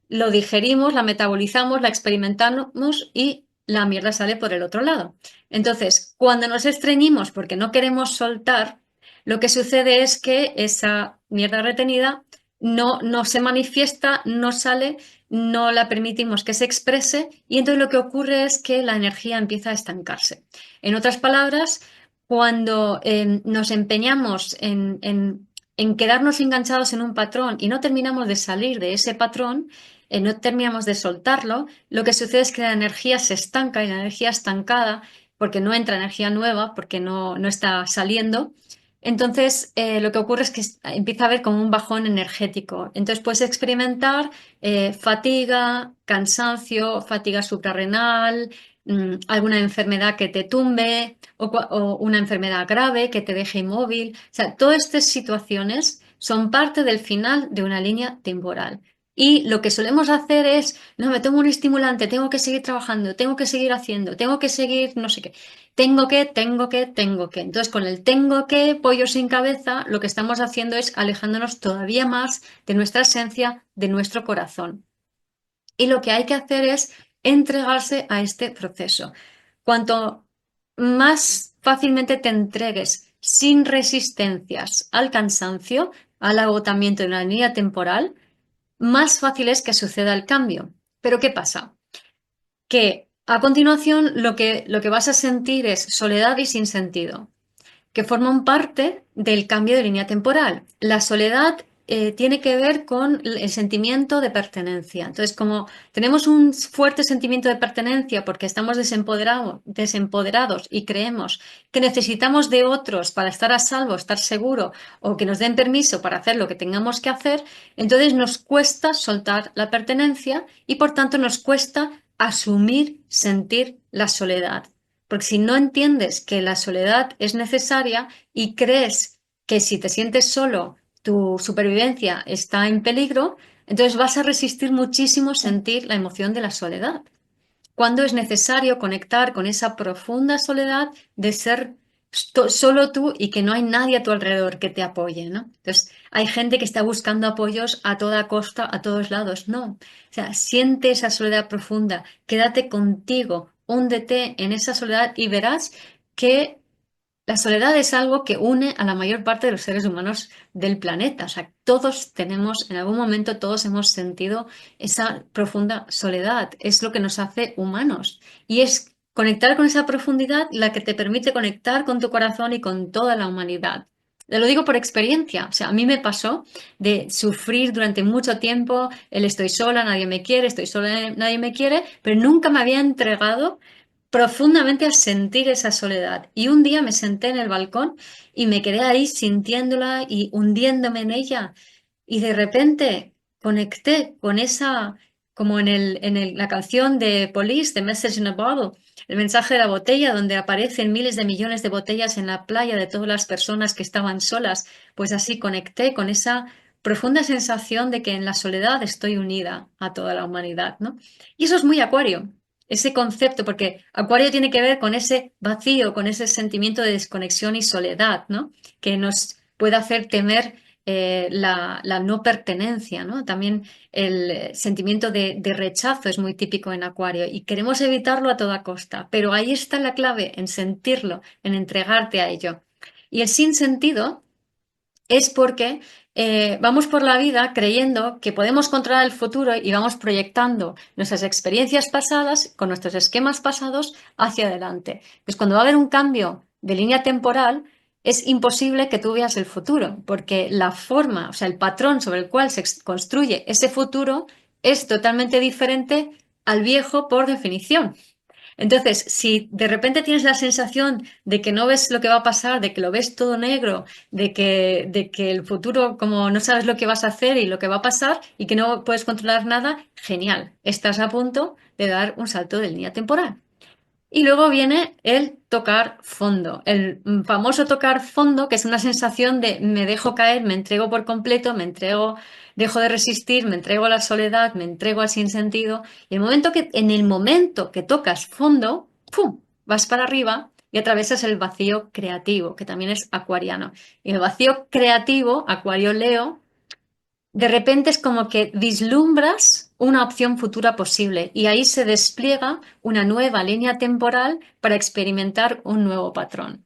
lo digerimos, la metabolizamos, la experimentamos y la mierda sale por el otro lado. Entonces, cuando nos estreñimos porque no queremos soltar, lo que sucede es que esa mierda retenida no se manifiesta, no sale, no la permitimos que se exprese y entonces lo que ocurre es que la energía empieza a estancarse. En otras palabras, cuando nos empeñamos en quedarnos enganchados en un patrón y no terminamos de salir de ese patrón, no terminamos de soltarlo, lo que sucede es que la energía se estanca y la energía estancada, porque no entra energía nueva, porque no está saliendo, entonces lo que ocurre es que empieza a haber como un bajón energético. Entonces puedes experimentar fatiga, cansancio, fatiga suprarrenal, alguna enfermedad que te tumbe o una enfermedad grave que te deje inmóvil. O sea, todas estas situaciones son parte del final de una línea temporal. Y lo que solemos hacer es, no, me tomo un estimulante, tengo que seguir trabajando, tengo que seguir haciendo, tengo que seguir no sé qué, tengo que. Entonces, con el tengo que, pollo sin cabeza, lo que estamos haciendo es alejándonos todavía más de nuestra esencia, de nuestro corazón. Y lo que hay que hacer es entregarse a este proceso. Cuanto más fácilmente te entregues sin resistencias al cansancio, al agotamiento de una línea temporal, más fácil es que suceda el cambio. Pero ¿qué pasa? Que a continuación lo que vas a sentir es soledad y sinsentido. que forman parte del cambio de línea temporal. La soledad tiene que ver con el sentimiento de pertenencia. Entonces, como tenemos un fuerte sentimiento de pertenencia porque estamos desempoderados y creemos que necesitamos de otros para estar a salvo, estar seguro o que nos den permiso para hacer lo que tengamos que hacer, entonces nos cuesta soltar la pertenencia y por tanto nos cuesta asumir, sentir la soledad. Porque si no entiendes que la soledad es necesaria y crees que si te sientes solo, tu supervivencia está en peligro, entonces vas a resistir muchísimo sentir la emoción de la soledad. Cuando es necesario conectar con esa profunda soledad de ser solo tú y que no hay nadie a tu alrededor que te apoye, ¿no? Entonces, hay gente que está buscando apoyos a toda costa, a todos lados. No. O sea, siente esa soledad profunda, quédate contigo, húndete en esa soledad y verás que la soledad es algo que une a la mayor parte de los seres humanos del planeta. O sea, todos tenemos, en algún momento, todos hemos sentido esa profunda soledad. Es lo que nos hace humanos. Y es conectar con esa profundidad la que te permite conectar con tu corazón y con toda la humanidad. Te lo digo por experiencia. O sea, a mí me pasó de sufrir durante mucho tiempo el estoy sola, nadie me quiere, estoy sola, nadie me quiere, pero nunca me había entregado profundamente a sentir esa soledad. Y un día me senté en el balcón y me quedé ahí sintiéndola y hundiéndome en ella. Y de repente conecté con esa, como la canción de Police, The Message in a Bottle, el mensaje de la botella, donde aparecen miles de millones de botellas en la playa de todas las personas que estaban solas. Pues así conecté con esa profunda sensación de que en la soledad estoy unida a toda la humanidad, ¿no? Y eso es muy Acuario, ese concepto, porque Acuario tiene que ver con ese vacío, con ese sentimiento de desconexión y soledad, ¿no? Que nos puede hacer temer la no pertenencia, ¿no? También el sentimiento de rechazo es muy típico en Acuario y queremos evitarlo a toda costa, pero ahí está la clave, en sentirlo, en entregarte a ello. Y el sinsentido es porque vamos por la vida creyendo que podemos controlar el futuro y vamos proyectando nuestras experiencias pasadas con nuestros esquemas pasados hacia adelante. Pues cuando va a haber un cambio de línea temporal, es imposible que tú veas el futuro, porque la forma, o sea, el patrón sobre el cual se construye ese futuro es totalmente diferente al viejo por definición. Entonces, si de repente tienes la sensación de que no ves lo que va a pasar, de que lo ves todo negro, de que el futuro, como no sabes lo que vas a hacer y lo que va a pasar y que no puedes controlar nada, genial, estás a punto de dar un salto de línea temporal. Y luego viene el tocar fondo, el famoso tocar fondo, que es una sensación de me dejo caer, me entrego por completo, me entrego, dejo de resistir, me entrego a la soledad, me entrego al sinsentido. Y en el momento que tocas fondo, ¡pum!, vas para arriba y atravesas el vacío creativo, que también es acuariano. Y el vacío creativo, Acuario Leo, de repente es como que vislumbras una opción futura posible y ahí se despliega una nueva línea temporal para experimentar un nuevo patrón.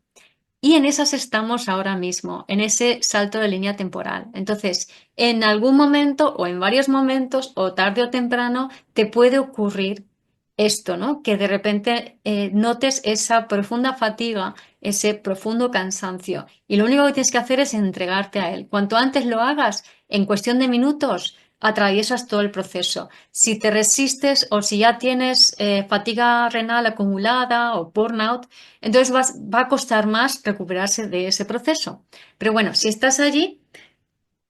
Y en esas estamos ahora mismo, en ese salto de línea temporal. Entonces, en algún momento o en varios momentos, o tarde o temprano, te puede ocurrir esto, ¿no? Que de repente notes esa profunda fatiga, ese profundo cansancio. Y lo único que tienes que hacer es entregarte a él. Cuanto antes lo hagas, en cuestión de minutos, atraviesas todo el proceso. Si te resistes o si ya tienes fatiga renal acumulada o burnout, entonces va a costar más recuperarse de ese proceso. Pero bueno, si estás allí,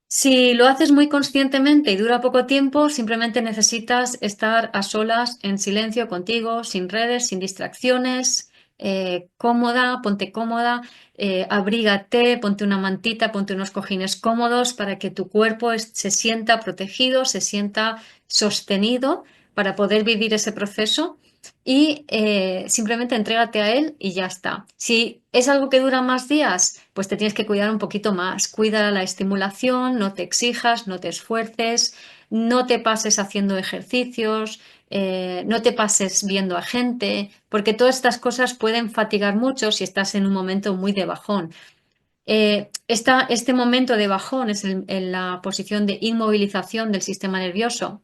si lo haces muy conscientemente y dura poco tiempo, simplemente necesitas estar a solas, en silencio contigo, sin redes, sin distracciones, cómoda, abrígate, ponte una mantita, ponte unos cojines cómodos para que tu cuerpo se sienta protegido, se sienta sostenido para poder vivir ese proceso y simplemente entrégate a él y ya está. Si es algo que dura más días, pues te tienes que cuidar un poquito más. Cuida la estimulación, no te exijas, no te esfuerces, no te pases haciendo ejercicios, no te pases viendo a gente, porque todas estas cosas pueden fatigar mucho si estás en un momento muy de bajón. Este momento de bajón es en la posición de inmovilización del sistema nervioso,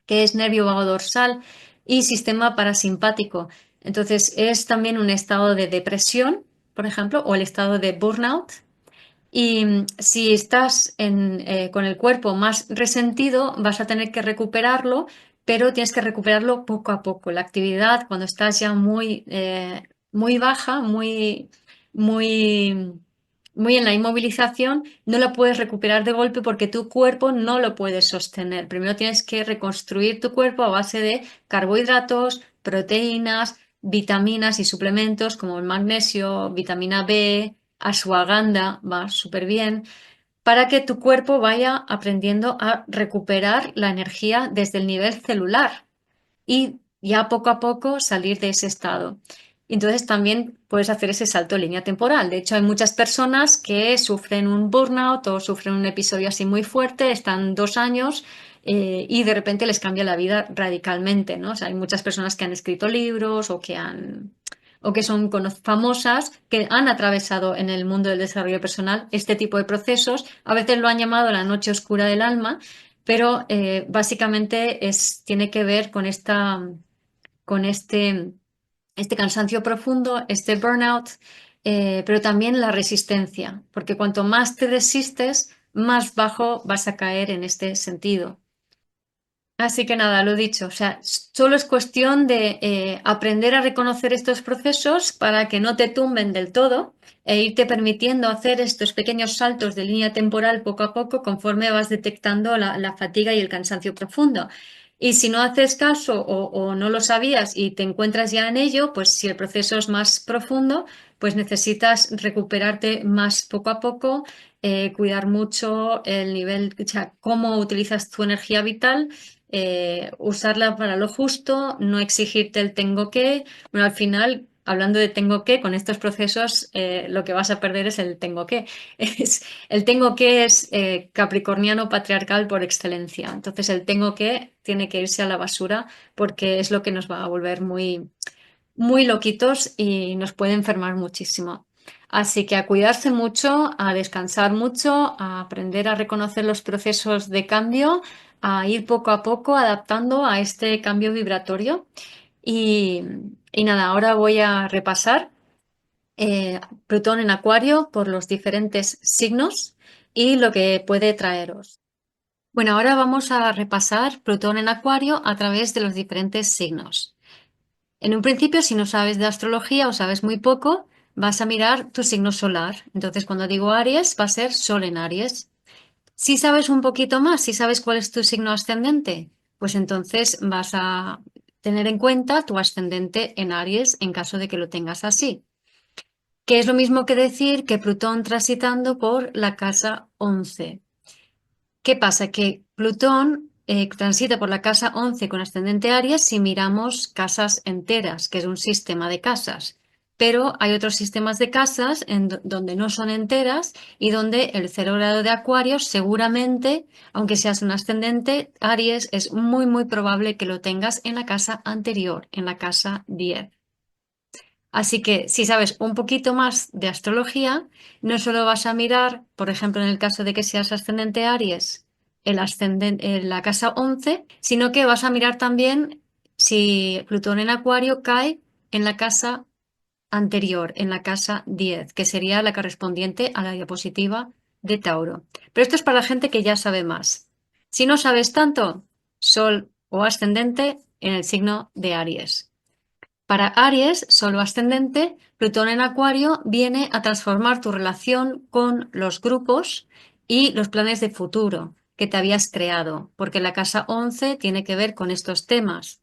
que es nervio vago dorsal y sistema parasimpático. Entonces es también un estado de depresión por ejemplo, o el estado de burnout. Y si estás con el cuerpo más resentido, vas a tener que recuperarlo, pero tienes que recuperarlo poco a poco. La actividad, cuando estás ya muy baja, muy, muy en la inmovilización, no la puedes recuperar de golpe porque tu cuerpo no lo puede sostener. Primero tienes que reconstruir tu cuerpo a base de carbohidratos, proteínas, vitaminas y suplementos como el magnesio, vitamina B, ashwagandha, va súper bien, para que tu cuerpo vaya aprendiendo a recuperar la energía desde el nivel celular y ya poco a poco salir de ese estado. Entonces también puedes hacer ese salto en línea temporal. De hecho, hay muchas personas que sufren un burnout o sufren un episodio así muy fuerte, están 2 años y de repente les cambia la vida radicalmente, ¿no? O sea, hay muchas personas que han escrito libros o que son famosas, que han atravesado en el mundo del desarrollo personal este tipo de procesos. A veces lo han llamado la noche oscura del alma, pero básicamente tiene que ver con este cansancio profundo, este burnout, pero también la resistencia, porque cuanto más te resistes, más bajo vas a caer en este sentido. Así que nada, lo dicho, o sea, solo es cuestión de aprender a reconocer estos procesos para que no te tumben del todo e irte permitiendo hacer estos pequeños saltos de línea temporal poco a poco conforme vas detectando la fatiga y el cansancio profundo. Y si no haces caso o no lo sabías y te encuentras ya en ello, pues si el proceso es más profundo, pues necesitas recuperarte más poco a poco, cuidar mucho el nivel, o sea, cómo utilizas tu energía vital, usarla para lo justo, no exigirte el tengo que. Bueno, al final, hablando de tengo que, con estos procesos lo que vas a perder es el tengo que. El tengo que es capricorniano patriarcal por excelencia. Entonces el tengo que tiene que irse a la basura porque es lo que nos va a volver muy loquitos y nos puede enfermar muchísimo. Así que a cuidarse mucho, a descansar mucho, a aprender a reconocer los procesos de cambio, a ir poco a poco adaptando a este cambio vibratorio. Y, y nada, ahora voy a repasar Plutón en Acuario por los diferentes signos y lo que puede traeros. Bueno, ahora vamos a repasar Plutón en Acuario a través de los diferentes signos. En un principio, si no sabes de astrología o sabes muy poco, vas a mirar tu signo solar. Entonces, cuando digo Aries, va a ser Sol en Aries. Si sabes un poquito más, si sabes cuál es tu signo ascendente, pues entonces vas a tener en cuenta tu ascendente en Aries en caso de que lo tengas así. Que es lo mismo que decir que Plutón transitando por la casa 11. ¿Qué pasa? Que Plutón transita por la casa 11 con ascendente Aries si miramos casas enteras, que es un sistema de casas. Pero hay otros sistemas de casas donde no son enteras y donde el 0 grado de Acuario seguramente, aunque seas un ascendente Aries, es muy probable que lo tengas en la casa anterior, en la casa 10. Así que si sabes un poquito más de astrología, no solo vas a mirar, por ejemplo, en el caso de que seas ascendente Aries, el ascendente, la casa 11, sino que vas a mirar también si Plutón en Acuario cae en la casa anterior, en la casa 10, que sería la correspondiente a la diapositiva de Tauro. Pero esto es para la gente que ya sabe más. Si no sabes tanto, Sol o ascendente en el signo de Aries. Para Aries, solo ascendente, Plutón en Acuario viene a transformar tu relación con los grupos y los planes de futuro que te habías creado, porque la casa 11 tiene que ver con estos temas.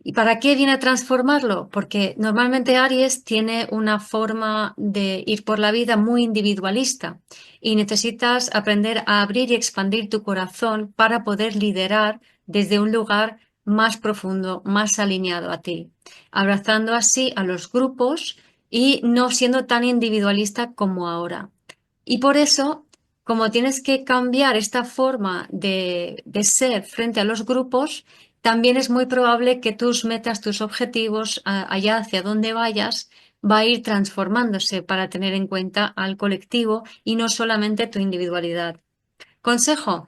¿Y para qué viene a transformarlo? Porque normalmente Aries tiene una forma de ir por la vida muy individualista y necesitas aprender a abrir y expandir tu corazón para poder liderar desde un lugar más profundo, más alineado a ti, abrazando así a los grupos y no siendo tan individualista como ahora. Y por eso, como tienes que cambiar esta forma de ser frente a los grupos, también es muy probable que tus metas, tus objetivos, allá hacia donde vayas, va a ir transformándose para tener en cuenta al colectivo y no solamente tu individualidad. Consejo,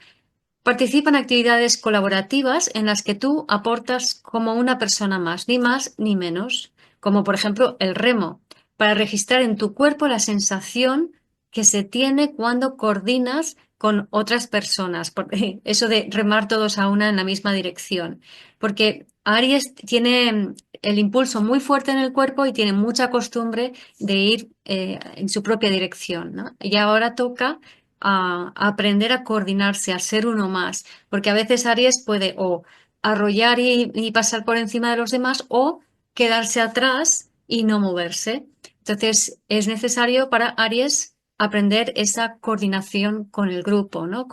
participa en actividades colaborativas en las que tú aportas como una persona más, ni más ni menos, como por ejemplo el remo. para registrar en tu cuerpo la sensación que se tiene cuando coordinas con otras personas, porque eso de remar todos a una en la misma dirección, porque Aries tiene el impulso muy fuerte en el cuerpo y tiene mucha costumbre de ir en su propia dirección, ¿no? Y ahora toca a aprender a coordinarse, a ser uno más, porque a veces Aries puede o arrollar y pasar por encima de los demás o quedarse atrás y no moverse. Entonces es necesario para Aries aprender esa coordinación con el grupo, ¿no?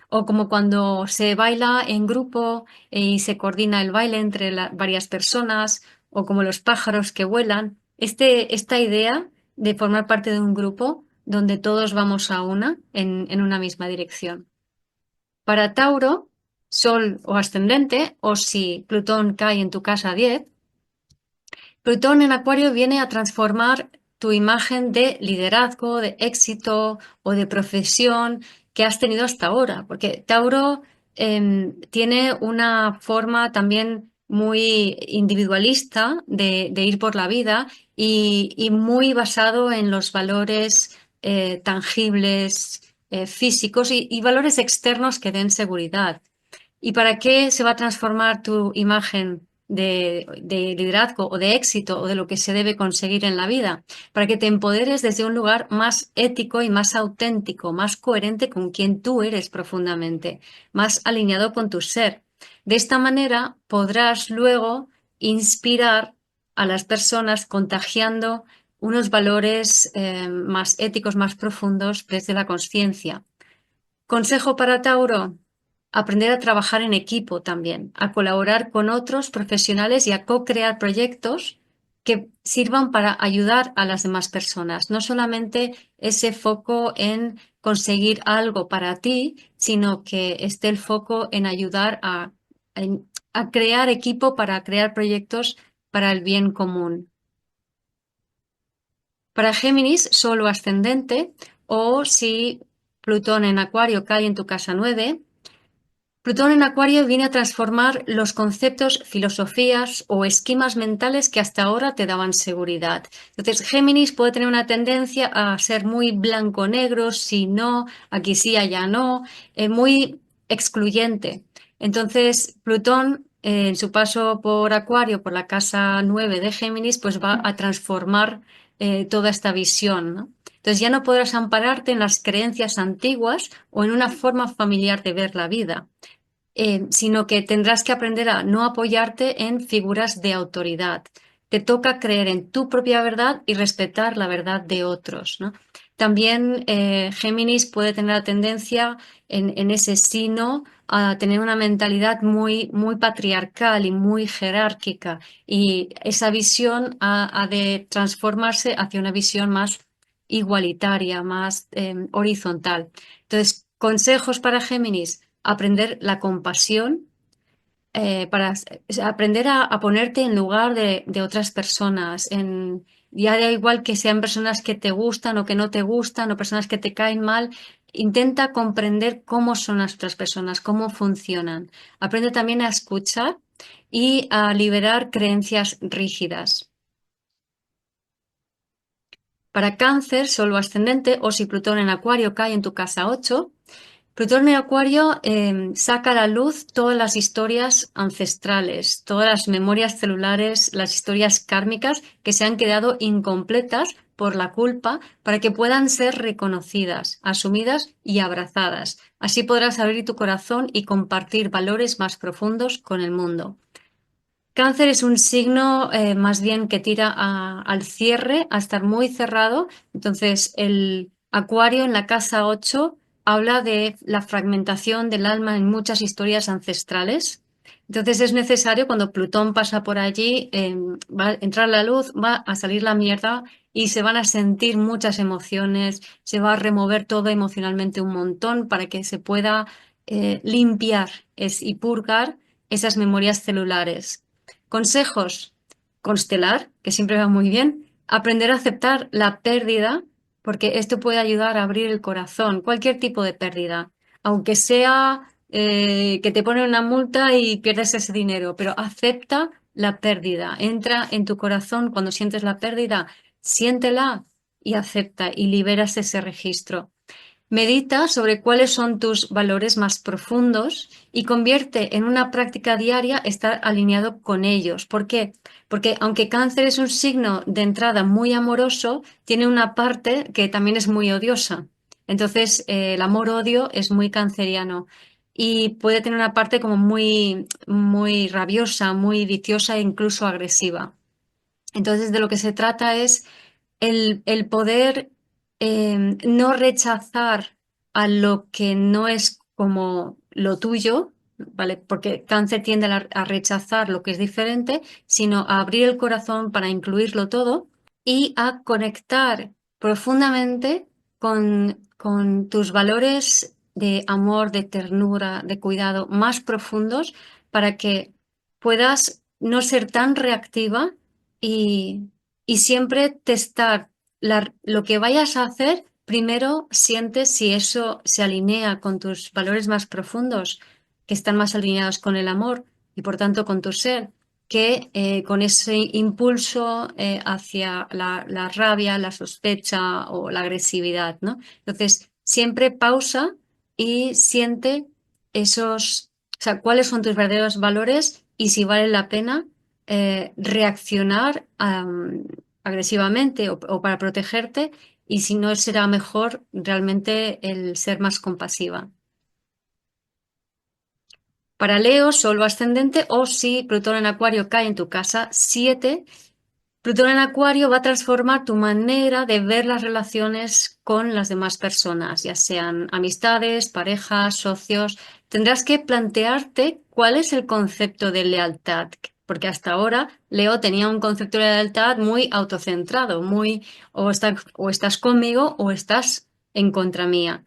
O como cuando se baila en grupo y se coordina el baile entre varias personas, o como los pájaros que vuelan. Esta idea de formar parte de un grupo donde todos vamos a una en una misma dirección. Para Tauro, Sol o ascendente, o si Plutón cae en tu casa 10, Plutón en Acuario viene a transformar tu imagen de liderazgo, de éxito o de profesión que has tenido hasta ahora, porque Tauro tiene una forma también muy individualista de ir por la vida y muy basado en los valores tangibles, físicos y valores externos que den seguridad. ¿Y para qué se va a transformar tu imagen de liderazgo o de éxito o de lo que se debe conseguir en la vida? Para que te empoderes desde un lugar más ético y más auténtico, más coherente con quien tú eres profundamente, más alineado con tu ser. De esta manera podrás luego inspirar a las personas contagiando unos valores más éticos, más profundos desde la conciencia. Consejo para Tauro, aprender a trabajar en equipo también, a colaborar con otros profesionales y a co-crear proyectos que sirvan para ayudar a las demás personas. No solamente ese foco en conseguir algo para ti, sino que esté el foco en ayudar a crear equipo para crear proyectos para el bien común. Para Géminis, solo ascendente, o si Plutón en Acuario cae en tu casa 9, Plutón en Acuario viene a transformar los conceptos, filosofías o esquemas mentales que hasta ahora te daban seguridad. Entonces, Géminis puede tener una tendencia a ser muy blanco-negro, si no, aquí sí, allá no, muy excluyente. Entonces, Plutón, en su paso por Acuario, por la casa 9 de Géminis, pues va a transformar toda esta visión, ¿no? Entonces ya no podrás ampararte en las creencias antiguas o en una forma familiar de ver la vida, sino que tendrás que aprender a no apoyarte en figuras de autoridad. Te toca creer en tu propia verdad y respetar la verdad de otros, ¿no? También Géminis puede tener la tendencia en ese sino a tener una mentalidad muy, muy patriarcal y muy jerárquica, y esa visión ha de transformarse hacia una visión más igualitaria, más horizontal. Entonces, consejos para Géminis: aprender la compasión, aprender a ponerte en lugar de otras personas. Ya da igual que sean personas que te gustan o que no te gustan o personas que te caen mal. Intenta comprender cómo son las otras personas, cómo funcionan. Aprende también a escuchar y a liberar creencias rígidas. Para Cáncer, solo ascendente, o si Plutón en Acuario cae en tu casa 8, Plutón en Acuario saca a la luz todas las historias ancestrales, todas las memorias celulares, las historias kármicas que se han quedado incompletas por la culpa, para que puedan ser reconocidas, asumidas y abrazadas. Así podrás abrir tu corazón y compartir valores más profundos con el mundo. Cáncer es un signo más bien que tira al cierre, a estar muy cerrado. Entonces, el Acuario en la casa 8 habla de la fragmentación del alma en muchas historias ancestrales. Entonces, es necesario, cuando Plutón pasa por allí, va a entrar la luz, va a salir la mierda y se van a sentir muchas emociones, se va a remover todo emocionalmente un montón para que se pueda limpiar y purgar esas memorias celulares. Consejos: constelar, que siempre va muy bien, aprender a aceptar la pérdida, porque esto puede ayudar a abrir el corazón, cualquier tipo de pérdida, aunque sea que te ponen una multa y pierdes ese dinero, pero acepta la pérdida, entra en tu corazón cuando sientes la pérdida, siéntela y acepta y liberas ese registro. Medita sobre cuáles son tus valores más profundos y convierte en una práctica diaria estar alineado con ellos. ¿Por qué? Porque aunque Cáncer es un signo de entrada muy amoroso, tiene una parte que también es muy odiosa. Entonces, el amor-odio es muy canceriano y puede tener una parte como muy, muy rabiosa, muy viciosa e incluso agresiva. Entonces, de lo que se trata es el poder no rechazar a lo que no es como lo tuyo, ¿vale? Porque cáncer tiende a rechazar lo que es diferente, sino a abrir el corazón para incluirlo todo y a conectar profundamente con tus valores de amor, de ternura, de cuidado más profundos para que puedas no ser tan reactiva y, y siempre testar lo que vayas a hacer. Primero sientes si eso se alinea con tus valores más profundos, que están más alineados con el amor y por tanto con tu ser, que con ese impulso hacia la rabia, la sospecha o la agresividad, ¿no? Entonces, siempre pausa y siente o sea, cuáles son tus verdaderos valores y si vale la pena reaccionar agresivamente o para protegerte y si no será mejor realmente el ser más compasiva. Para Leo, Sol o ascendente o si Plutón en Acuario cae en tu casa 7. Plutón en Acuario va a transformar tu manera de ver las relaciones con las demás personas, ya sean amistades, parejas, socios. Tendrás que plantearte cuál es el concepto de lealtad, porque hasta ahora Leo tenía un concepto de lealtad muy autocentrado, muy o estás conmigo o estás en contra mía.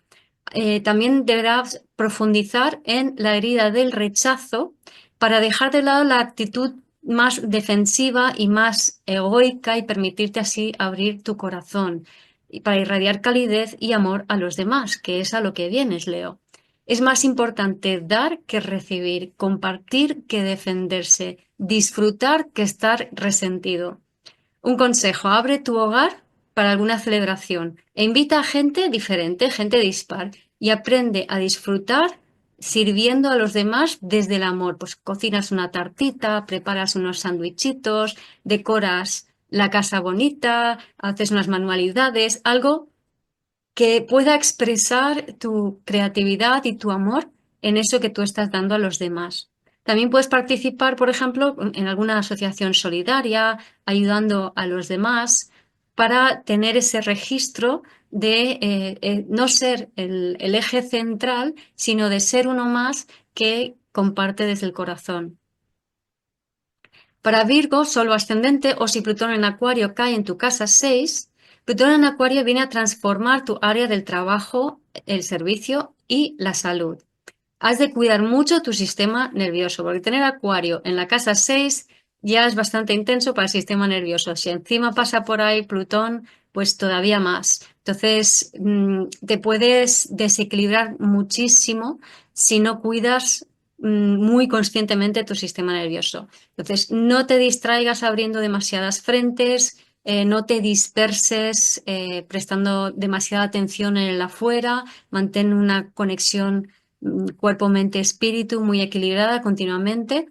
También deberás profundizar en la herida del rechazo para dejar de lado la actitud más defensiva y más egoica y permitirte así abrir tu corazón y para irradiar calidez y amor a los demás, que es a lo que vienes, Leo. Es más importante dar que recibir, compartir que defenderse, disfrutar que estar resentido. Un consejo, abre tu hogar para alguna celebración e invita a gente diferente, gente dispar, y aprende a disfrutar sirviendo a los demás desde el amor. Pues cocinas una tartita, preparas unos sandwichitos, decoras la casa bonita, haces unas manualidades, algo que pueda expresar tu creatividad y tu amor en eso que tú estás dando a los demás. También puedes participar, por ejemplo, en alguna asociación solidaria, ayudando a los demás para tener ese registro de no ser el eje central, sino de ser uno más que comparte desde el corazón. Para Virgo, Sol ascendente o si Plutón en Acuario cae en tu casa 6, Plutón en Acuario viene a transformar tu área del trabajo, el servicio y la salud. Has de cuidar mucho tu sistema nervioso, porque tener Acuario en la casa 6 ya es bastante intenso para el sistema nervioso. Si encima pasa por ahí Plutón, pues todavía más. Entonces, te puedes desequilibrar muchísimo si no cuidas muy conscientemente tu sistema nervioso. Entonces, no te distraigas abriendo demasiadas frentes, no te disperses prestando demasiada atención en el afuera, mantén una conexión cuerpo, mente, espíritu muy equilibrada continuamente.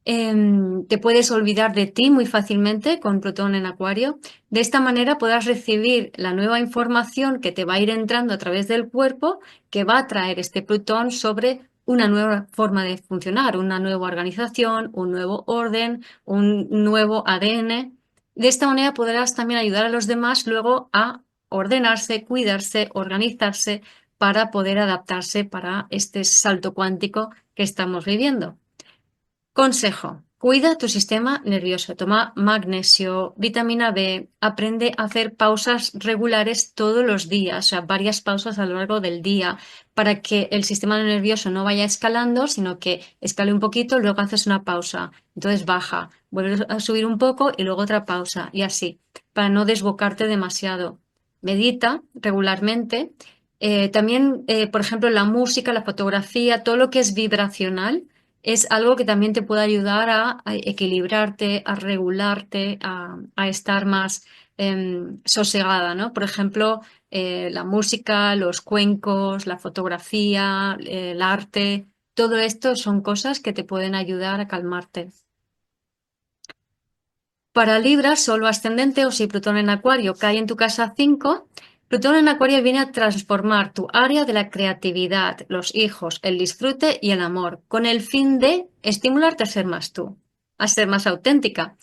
Te puedes olvidar de ti muy fácilmente con Plutón en Acuario. De esta manera podrás recibir la nueva información que te va a ir entrando a través del cuerpo, que va a traer este Plutón sobre una nueva forma de funcionar, una nueva organización, un nuevo orden, un nuevo ADN. De esta manera podrás también ayudar a los demás luego a ordenarse, cuidarse, organizarse para poder adaptarse para este salto cuántico que estamos viviendo. Consejo. Cuida tu sistema nervioso. Toma magnesio, vitamina B. Aprende a hacer pausas regulares todos los días, o sea, varias pausas a lo largo del día, para que el sistema nervioso no vaya escalando, sino que escale un poquito, luego haces una pausa. Entonces baja, vuelves a subir un poco y luego otra pausa, y así, para no desbocarte demasiado. Medita regularmente. También, por ejemplo, la música, la fotografía, todo lo que es vibracional es algo que también te puede ayudar a equilibrarte, a regularte, a estar más sosegada, ¿no? Por ejemplo, la música, los cuencos, la fotografía, el arte, todo esto son cosas que te pueden ayudar a calmarte. Para Libra, solo ascendente o si Plutón en Acuario cae en tu casa 5, Plutón en Acuario viene a transformar tu área de la creatividad, los hijos, el disfrute y el amor, con el fin de estimularte a ser más tú, a ser más auténtica.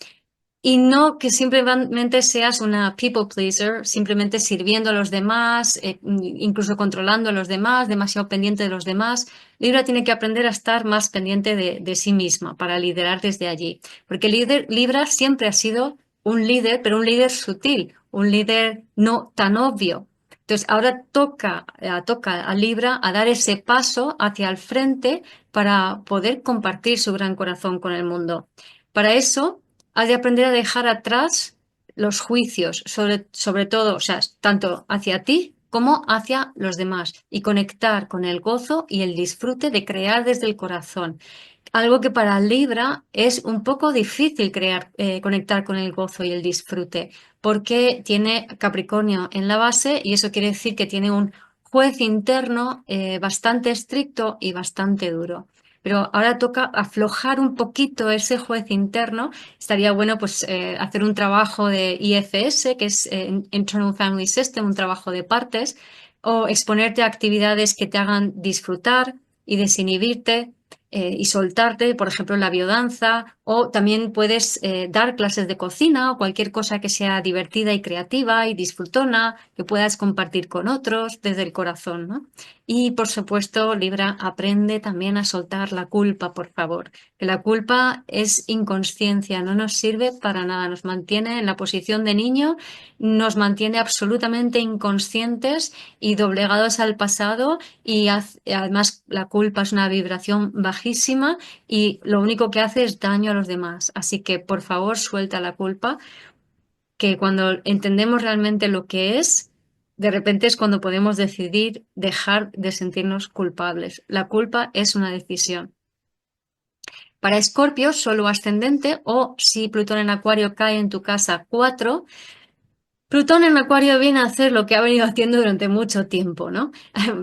Y no que simplemente seas una people pleaser, simplemente sirviendo a los demás, incluso controlando a los demás, demasiado pendiente de los demás. Libra tiene que aprender a estar más pendiente de sí misma para liderar desde allí. Porque Libra siempre ha sido un líder, pero un líder sutil, un líder no tan obvio. Entonces ahora toca a Libra a dar ese paso hacia el frente para poder compartir su gran corazón con el mundo. Para eso has de aprender a dejar atrás los juicios, sobre todo, o sea, tanto hacia ti como hacia los demás, y conectar con el gozo y el disfrute de crear desde el corazón. Algo que para Libra es un poco difícil conectar con el gozo y el disfrute, porque tiene Capricornio en la base y eso quiere decir que tiene un juez interno bastante estricto y bastante duro. Pero ahora toca aflojar un poquito ese juez interno. Estaría bueno pues hacer un trabajo de IFS, que es Internal Family System, un trabajo de partes, o exponerte a actividades que te hagan disfrutar y desinhibirte y soltarte, por ejemplo, la biodanza, o también puedes dar clases de cocina o cualquier cosa que sea divertida y creativa y disfrutona, que puedas compartir con otros desde el corazón, ¿no? Y por supuesto, Libra, aprende también a soltar la culpa, por favor. Que la culpa es inconsciencia, no nos sirve para nada, nos mantiene en la posición de niño, nos mantiene absolutamente inconscientes y doblegados al pasado y además la culpa es una vibración bajísima y lo único que hace es daño a los demás. Así que por favor suelta la culpa, que cuando entendemos realmente lo que es, de repente es cuando podemos decidir dejar de sentirnos culpables. La culpa es una decisión. Para Escorpio, solo ascendente o si Plutón en Acuario cae en tu casa 4, Plutón en Acuario viene a hacer lo que ha venido haciendo durante mucho tiempo, ¿no?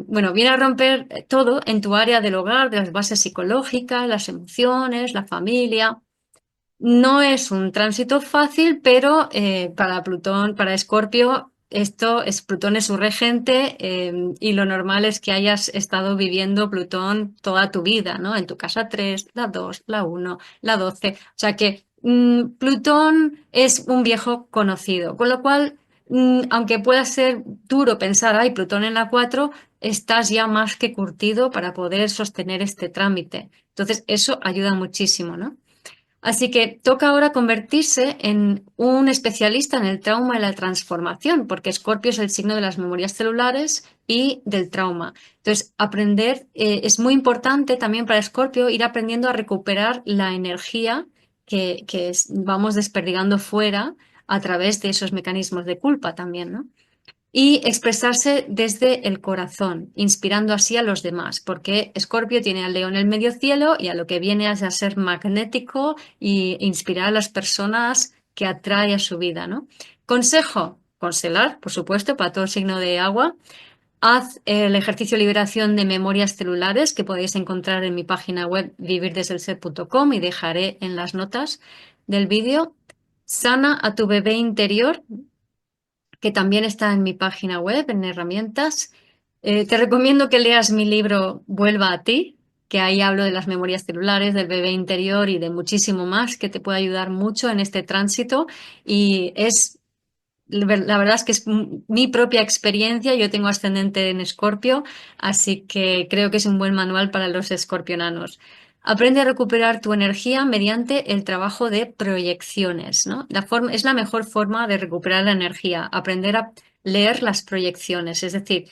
Bueno, viene a romper todo en tu área del hogar, de las bases psicológicas, las emociones, la familia. No es un tránsito fácil, pero para Plutón, para Escorpio, Plutón es su regente y lo normal es que hayas estado viviendo Plutón toda tu vida, ¿no? En tu casa 3, la 2, la 1, la 12. O sea que Plutón es un viejo conocido, con lo cual, aunque pueda ser duro pensar, ay, Plutón en la 4, estás ya más que curtido para poder sostener este trámite. Entonces, eso ayuda muchísimo, ¿no? Así que toca ahora convertirse en un especialista en el trauma y la transformación, porque Escorpio es el signo de las memorias celulares y del trauma. Entonces, aprender es muy importante también para Escorpio ir aprendiendo a recuperar la energía que vamos desperdigando fuera a través de esos mecanismos de culpa también, ¿no? Y expresarse desde el corazón, inspirando así a los demás, porque Escorpio tiene al león en el medio cielo y a lo que viene es a ser magnético y inspirar a las personas que atrae a su vida, ¿no? Consejo, constelar, por supuesto, para todo signo de agua. Haz el ejercicio de liberación de memorias celulares que podéis encontrar en mi página web vivirdesdelser.com y dejaré en las notas del vídeo. Sana a tu bebé interior, que también está en mi página web, en herramientas. Te recomiendo que leas mi libro Vuelva a ti, que ahí hablo de las memorias celulares, del bebé interior y de muchísimo más que te puede ayudar mucho en este tránsito. Y la verdad es que es mi propia experiencia. Yo tengo ascendente en Escorpio, así que creo que es un buen manual para los escorpionanos. Aprende a recuperar tu energía mediante el trabajo de proyecciones, ¿no? Es la mejor forma de recuperar la energía, aprender a leer las proyecciones. Es decir,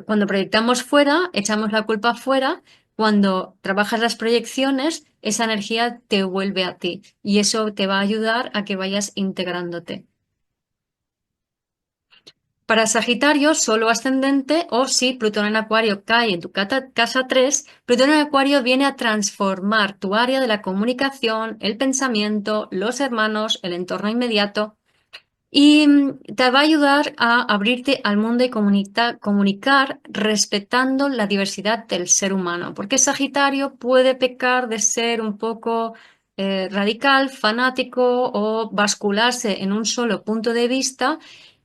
cuando proyectamos fuera, echamos la culpa fuera. Cuando trabajas las proyecciones, esa energía te vuelve a ti y eso te va a ayudar a que vayas integrándote. Para Sagitario, solo ascendente o si Plutón en Acuario cae en tu casa 3, Plutón en Acuario viene a transformar tu área de la comunicación, el pensamiento, los hermanos, el entorno inmediato. y te va a ayudar a abrirte al mundo y comunicar respetando la diversidad del ser humano, porque Sagitario puede pecar de ser un poco radical, fanático o bascularse en un solo punto de vista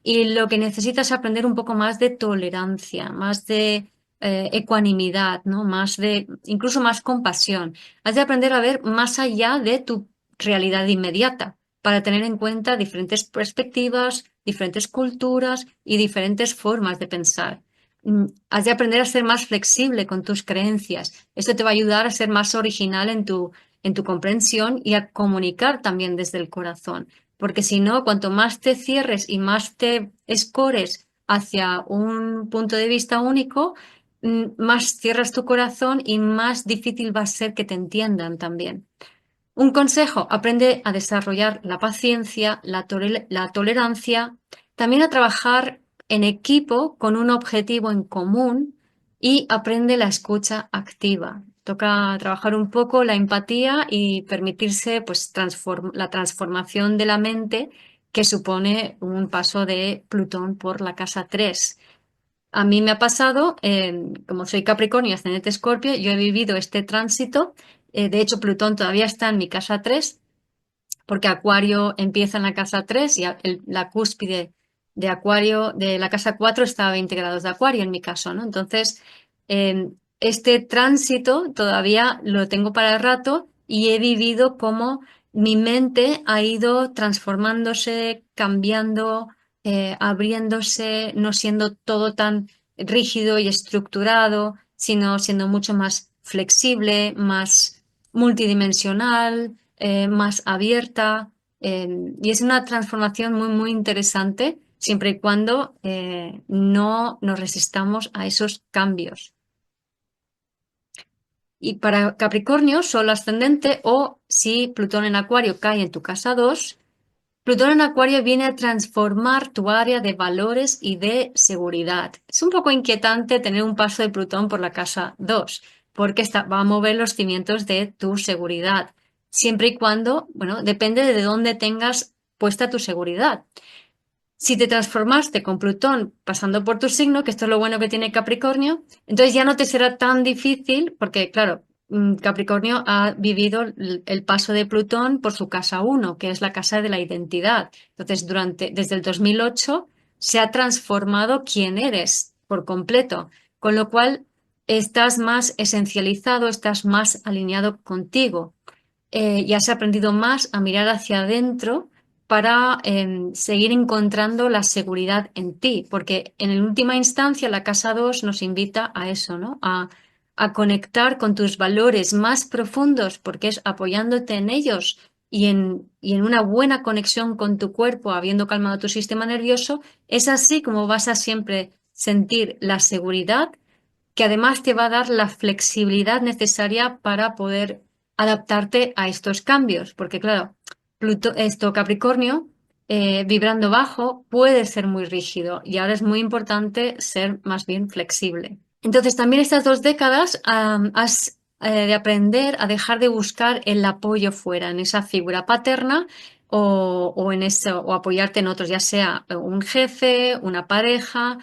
y lo que necesitas es aprender un poco más de tolerancia, más de ecuanimidad, ¿no? Más de, incluso más compasión. Has de aprender a ver más allá de tu realidad inmediata para tener en cuenta diferentes perspectivas, diferentes culturas y diferentes formas de pensar. Has de aprender a ser más flexible con tus creencias. Esto te va a ayudar a ser más original en tu comprensión y a comunicar también desde el corazón. Porque si no, cuanto más te cierres y más te escores hacia un punto de vista único, más cierras tu corazón y más difícil va a ser que te entiendan también. Un consejo, aprende a desarrollar la paciencia, la tolerancia, también a trabajar en equipo con un objetivo en común y aprende la escucha activa. Toca trabajar un poco la empatía y permitirse pues, la transformación de la mente que supone un paso de Plutón por la casa 3. A mí me ha pasado, como soy Capricornio y ascendente Escorpio, yo he vivido este tránsito. De hecho, Plutón todavía está en mi casa 3 porque Acuario empieza en la casa 3 y la cúspide de Acuario, de la casa 4 está a 20 grados de Acuario en mi caso, ¿no? Entonces, este tránsito todavía lo tengo para el rato y he vivido cómo mi mente ha ido transformándose, cambiando, abriéndose, no siendo todo tan rígido y estructurado, sino siendo mucho más flexible, más multidimensional, más abierta, y es una transformación muy, muy interesante siempre y cuando no nos resistamos a esos cambios. Y para Capricornio, Sol ascendente o si Plutón en Acuario cae en tu casa 2, Plutón en Acuario viene a transformar tu área de valores y de seguridad. Es un poco inquietante tener un paso de Plutón por la casa 2, porque va a mover los cimientos de tu seguridad, siempre y cuando, bueno, depende de dónde tengas puesta tu seguridad. Si te transformaste con Plutón pasando por tu signo, que esto es lo bueno que tiene Capricornio, entonces ya no te será tan difícil, porque claro, Capricornio ha vivido el paso de Plutón por su casa 1, que es la casa de la identidad. Entonces, desde el 2008 se ha transformado quién eres por completo, con lo cual estás más esencializado, estás más alineado contigo y has aprendido más a mirar hacia adentro para seguir encontrando la seguridad en ti, porque en última instancia la casa 2 nos invita a eso, ¿no? A conectar con tus valores más profundos, porque es apoyándote en ellos y en una buena conexión con tu cuerpo, habiendo calmado tu sistema nervioso, es así como vas a siempre sentir la seguridad que además te va a dar la flexibilidad necesaria para poder adaptarte a estos cambios, porque claro, Capricornio, vibrando bajo, puede ser muy rígido y ahora es muy importante ser más bien flexible. Entonces, también estas 2 décadas has de aprender a dejar de buscar el apoyo fuera, en esa figura paterna o en eso, o apoyarte en otros, ya sea un jefe, una pareja,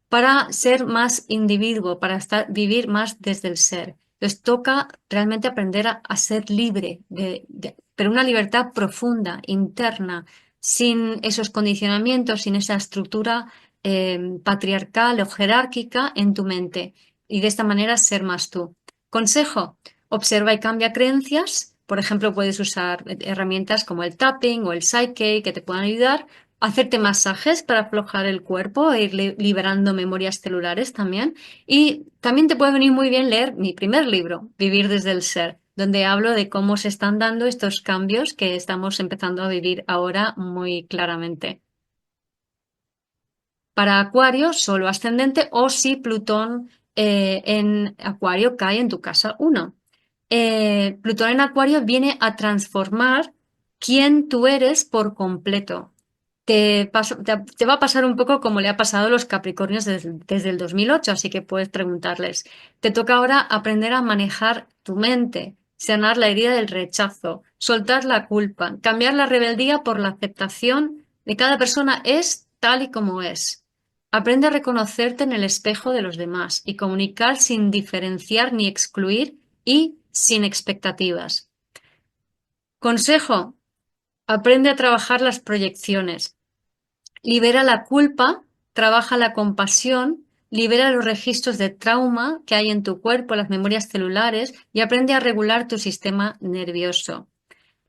para ser más individuo, para vivir más desde el ser. Entonces, toca realmente aprender a ser libre, pero una libertad profunda, interna, sin esos condicionamientos, sin esa estructura patriarcal o jerárquica en tu mente y de esta manera ser más tú. Consejo, observa y cambia creencias. Por ejemplo, puedes usar herramientas como el tapping o el psyche que te puedan ayudar a hacerte masajes para aflojar el cuerpo e ir liberando memorias celulares también. Y también te puede venir muy bien leer mi primer libro, Vivir desde el Ser, donde hablo de cómo se están dando estos cambios que estamos empezando a vivir ahora muy claramente. Para Acuario, solo ascendente o si Plutón en Acuario cae en tu casa 1. Plutón en Acuario viene a transformar quién tú eres por completo. Te va a pasar un poco como le ha pasado a los Capricornios desde el 2008, así que puedes preguntarles. Te toca ahora aprender a manejar tu mente, sanar la herida del rechazo, soltar la culpa, cambiar la rebeldía por la aceptación de cada persona es tal y como es. Aprende a reconocerte en el espejo de los demás y comunicar sin diferenciar ni excluir y sin expectativas. Consejo, aprende a trabajar las proyecciones. Libera la culpa, trabaja la compasión, libera los registros de trauma que hay en tu cuerpo, las memorias celulares y aprende a regular tu sistema nervioso.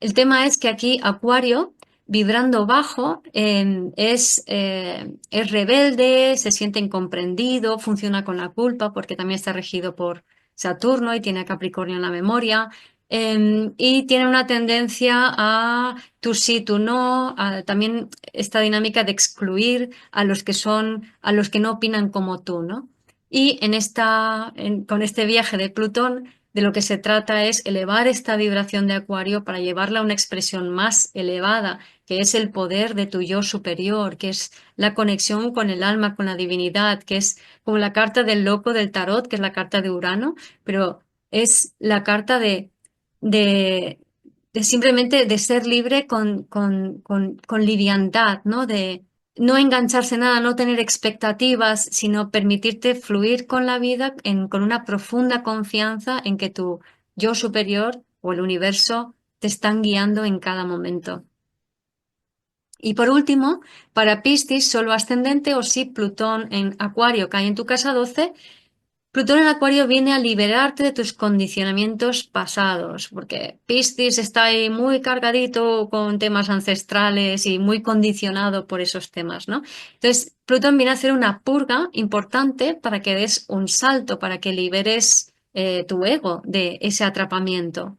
El tema es que aquí Acuario, vibrando bajo, es rebelde, se siente incomprendido, funciona con la culpa porque también está regido por Saturno y tiene a Capricornio en la memoria. Y tiene una tendencia a tú sí, tú no, también esta dinámica de excluir a los que a los que no opinan como tú, ¿no? Y con este viaje de Plutón, de lo que se trata es elevar esta vibración de Acuario para llevarla a una expresión más elevada, que es el poder de tu yo superior, que es la conexión con el alma, con la divinidad, que es como la carta del loco del tarot, que es la carta de Urano, pero es la carta de, de simplemente de ser libre con liviandad, ¿no? De no engancharse en nada, no tener expectativas, sino permitirte fluir con la vida con una profunda confianza en que tu yo superior o el universo te están guiando en cada momento. Y por último, para Piscis, solo ascendente o si Plutón en Acuario cae en tu casa 12, Plutón en Acuario viene a liberarte de tus condicionamientos pasados, porque Piscis está ahí muy cargadito con temas ancestrales y muy condicionado por esos temas, ¿no? Entonces, Plutón viene a hacer una purga importante para que des un salto, para que liberes tu ego de ese atrapamiento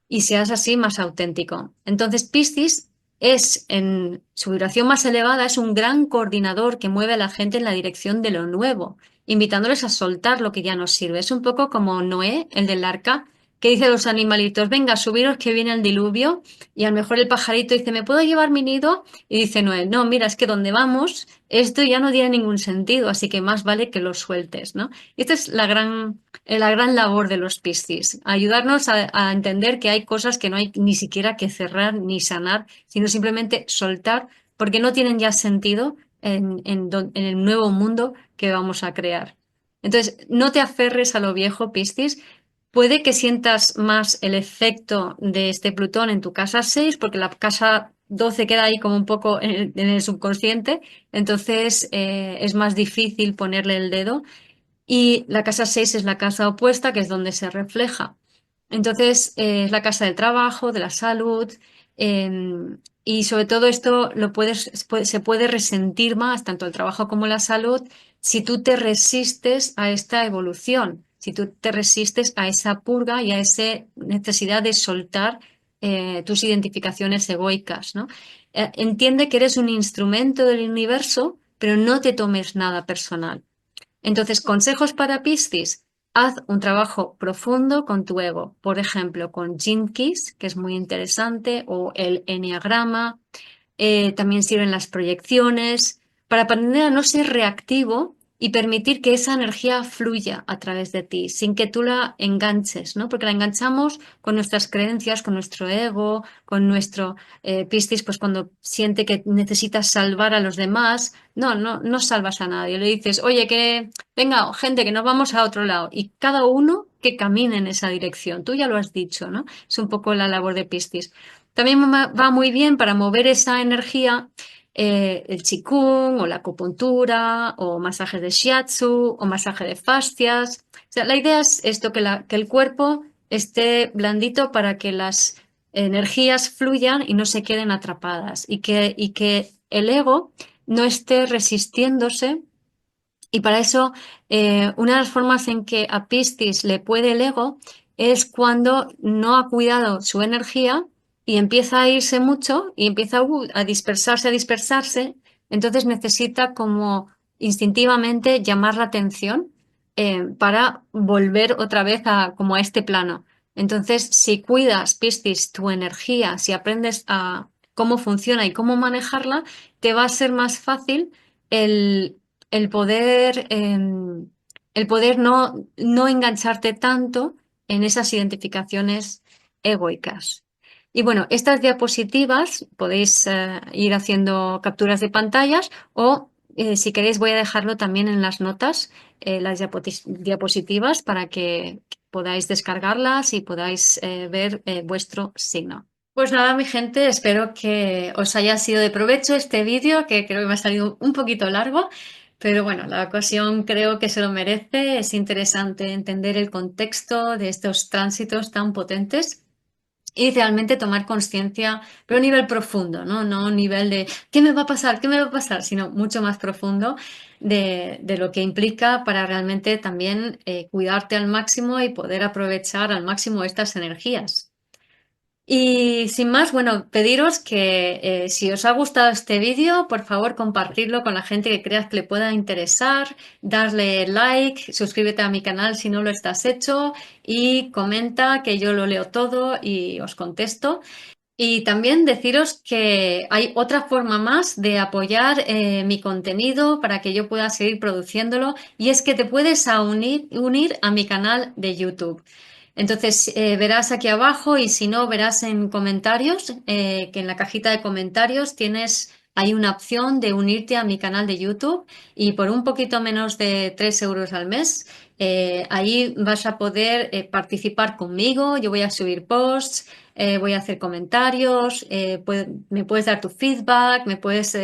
y seas así más auténtico. Entonces, Piscis es, en su vibración más elevada, es un gran coordinador que mueve a la gente en la dirección de lo nuevo, invitándoles a soltar lo que ya no sirve. Es un poco como Noé, el del arca, que dice a los animalitos, venga, subiros que viene el diluvio, y a lo mejor el pajarito dice, ¿me puedo llevar mi nido? Y dice Noé, no, mira, es que donde vamos, esto ya no tiene ningún sentido, así que más vale que lo sueltes, ¿no? Y esta es la gran labor de los Piscis, ayudarnos a entender que hay cosas que no hay ni siquiera que cerrar ni sanar, sino simplemente soltar, porque no tienen ya sentido en el nuevo mundo que vamos a crear. Entonces, no te aferres a lo viejo, Piscis. Puede que sientas más el efecto de este Plutón en tu casa 6, porque la casa 12 queda ahí como un poco en el subconsciente, entonces es más difícil ponerle el dedo. Y la casa 6 es la casa opuesta, que es donde se refleja. Entonces, es la casa del trabajo, de la salud, y sobre todo esto se puede resentir más, tanto el trabajo como la salud, si tú te resistes a esta evolución, si tú te resistes a esa purga y a esa necesidad de soltar tus identificaciones egoicas, ¿no? Entiende que eres un instrumento del universo, pero no te tomes nada personal. Entonces, consejos para Piscis. Haz un trabajo profundo con tu ego, por ejemplo, con Gene Keys, que es muy interesante, o el enneagrama. También sirven las proyecciones, para aprender a no ser reactivo y permitir que esa energía fluya a través de ti, sin que tú la enganches, ¿no? Porque la enganchamos con nuestras creencias, con nuestro ego, con nuestro Piscis, pues cuando siente que necesitas salvar a los demás, no salvas a nadie. Le dices, oye, que venga, gente, que nos vamos a otro lado. Y cada uno que camine en esa dirección. Tú ya lo has dicho, ¿no? Es un poco la labor de Piscis. También va muy bien para mover esa energía el qigong o la acupuntura o masajes de shiatsu o masaje de fascias. O sea, la idea es esto, que el cuerpo esté blandito para que las energías fluyan y no se queden atrapadas y que el ego no esté resistiéndose. Y para eso, una de las formas en que a Piscis le puede el ego es cuando no ha cuidado su energía y empieza a irse mucho y empieza a dispersarse. Entonces necesita como instintivamente llamar la atención para volver otra vez como a este plano. Entonces, si cuidas, Piscis, tu energía, si aprendes a cómo funciona y cómo manejarla, te va a ser más fácil el el poder, el poder no engancharte tanto en esas identificaciones egoicas. Y bueno, estas diapositivas podéis ir haciendo capturas de pantallas o si queréis voy a dejarlo también en las notas, las diapositivas para que podáis descargarlas y podáis ver vuestro signo. Pues nada, mi gente, espero que os haya sido de provecho este vídeo, que creo que me ha salido un poquito largo, pero bueno, la ocasión creo que se lo merece. Es interesante entender el contexto de estos tránsitos tan potentes y realmente tomar conciencia, pero a un nivel profundo, ¿no? No a un nivel de ¿qué me va a pasar? ¿Qué me va a pasar? Sino mucho más profundo de lo que implica para realmente también cuidarte al máximo y poder aprovechar al máximo estas energías. Y sin más, bueno, pediros que si os ha gustado este vídeo, por favor compartirlo con la gente que creas que le pueda interesar, darle like, suscríbete a mi canal si no lo estás hecho y comenta que yo lo leo todo y os contesto. Y también deciros que hay otra forma más de apoyar mi contenido para que yo pueda seguir produciéndolo y es que te puedes unir a mi canal de YouTube. Entonces verás aquí abajo y si no verás en comentarios que en la cajita de comentarios hay una opción de unirte a mi canal de YouTube y por un poquito menos de 3 euros al mes ahí vas a poder participar conmigo. Yo voy a subir posts, voy a hacer comentarios, me puedes dar tu feedback, me puedes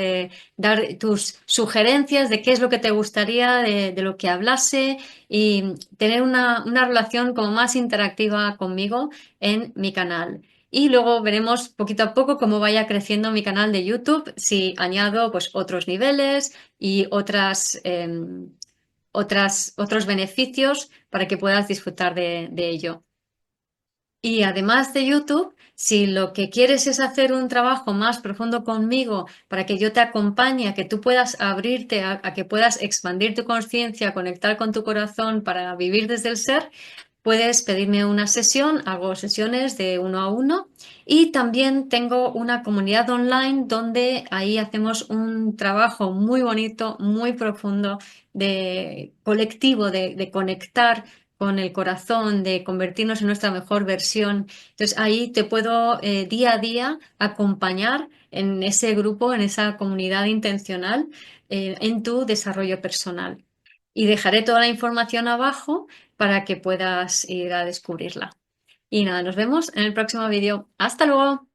dar tus sugerencias de qué es lo que te gustaría de lo que hablase y tener una relación como más interactiva conmigo en mi canal. Y luego veremos poquito a poco cómo vaya creciendo mi canal de YouTube, si añado pues otros niveles y otros beneficios para que puedas disfrutar de ello. Y además de YouTube, si lo que quieres es hacer un trabajo más profundo conmigo para que yo te acompañe, a que tú puedas abrirte, a que puedas expandir tu conciencia, conectar con tu corazón para vivir desde el ser, puedes pedirme una sesión, hago sesiones de 1 a 1 y también tengo una comunidad online donde ahí hacemos un trabajo muy bonito, muy profundo de colectivo, de conectar con el corazón, de convertirnos en nuestra mejor versión. Entonces ahí te puedo día a día acompañar en ese grupo, en esa comunidad intencional, en tu desarrollo personal. Y dejaré toda la información abajo para que puedas ir a descubrirla. Y nada, nos vemos en el próximo vídeo. Hasta luego.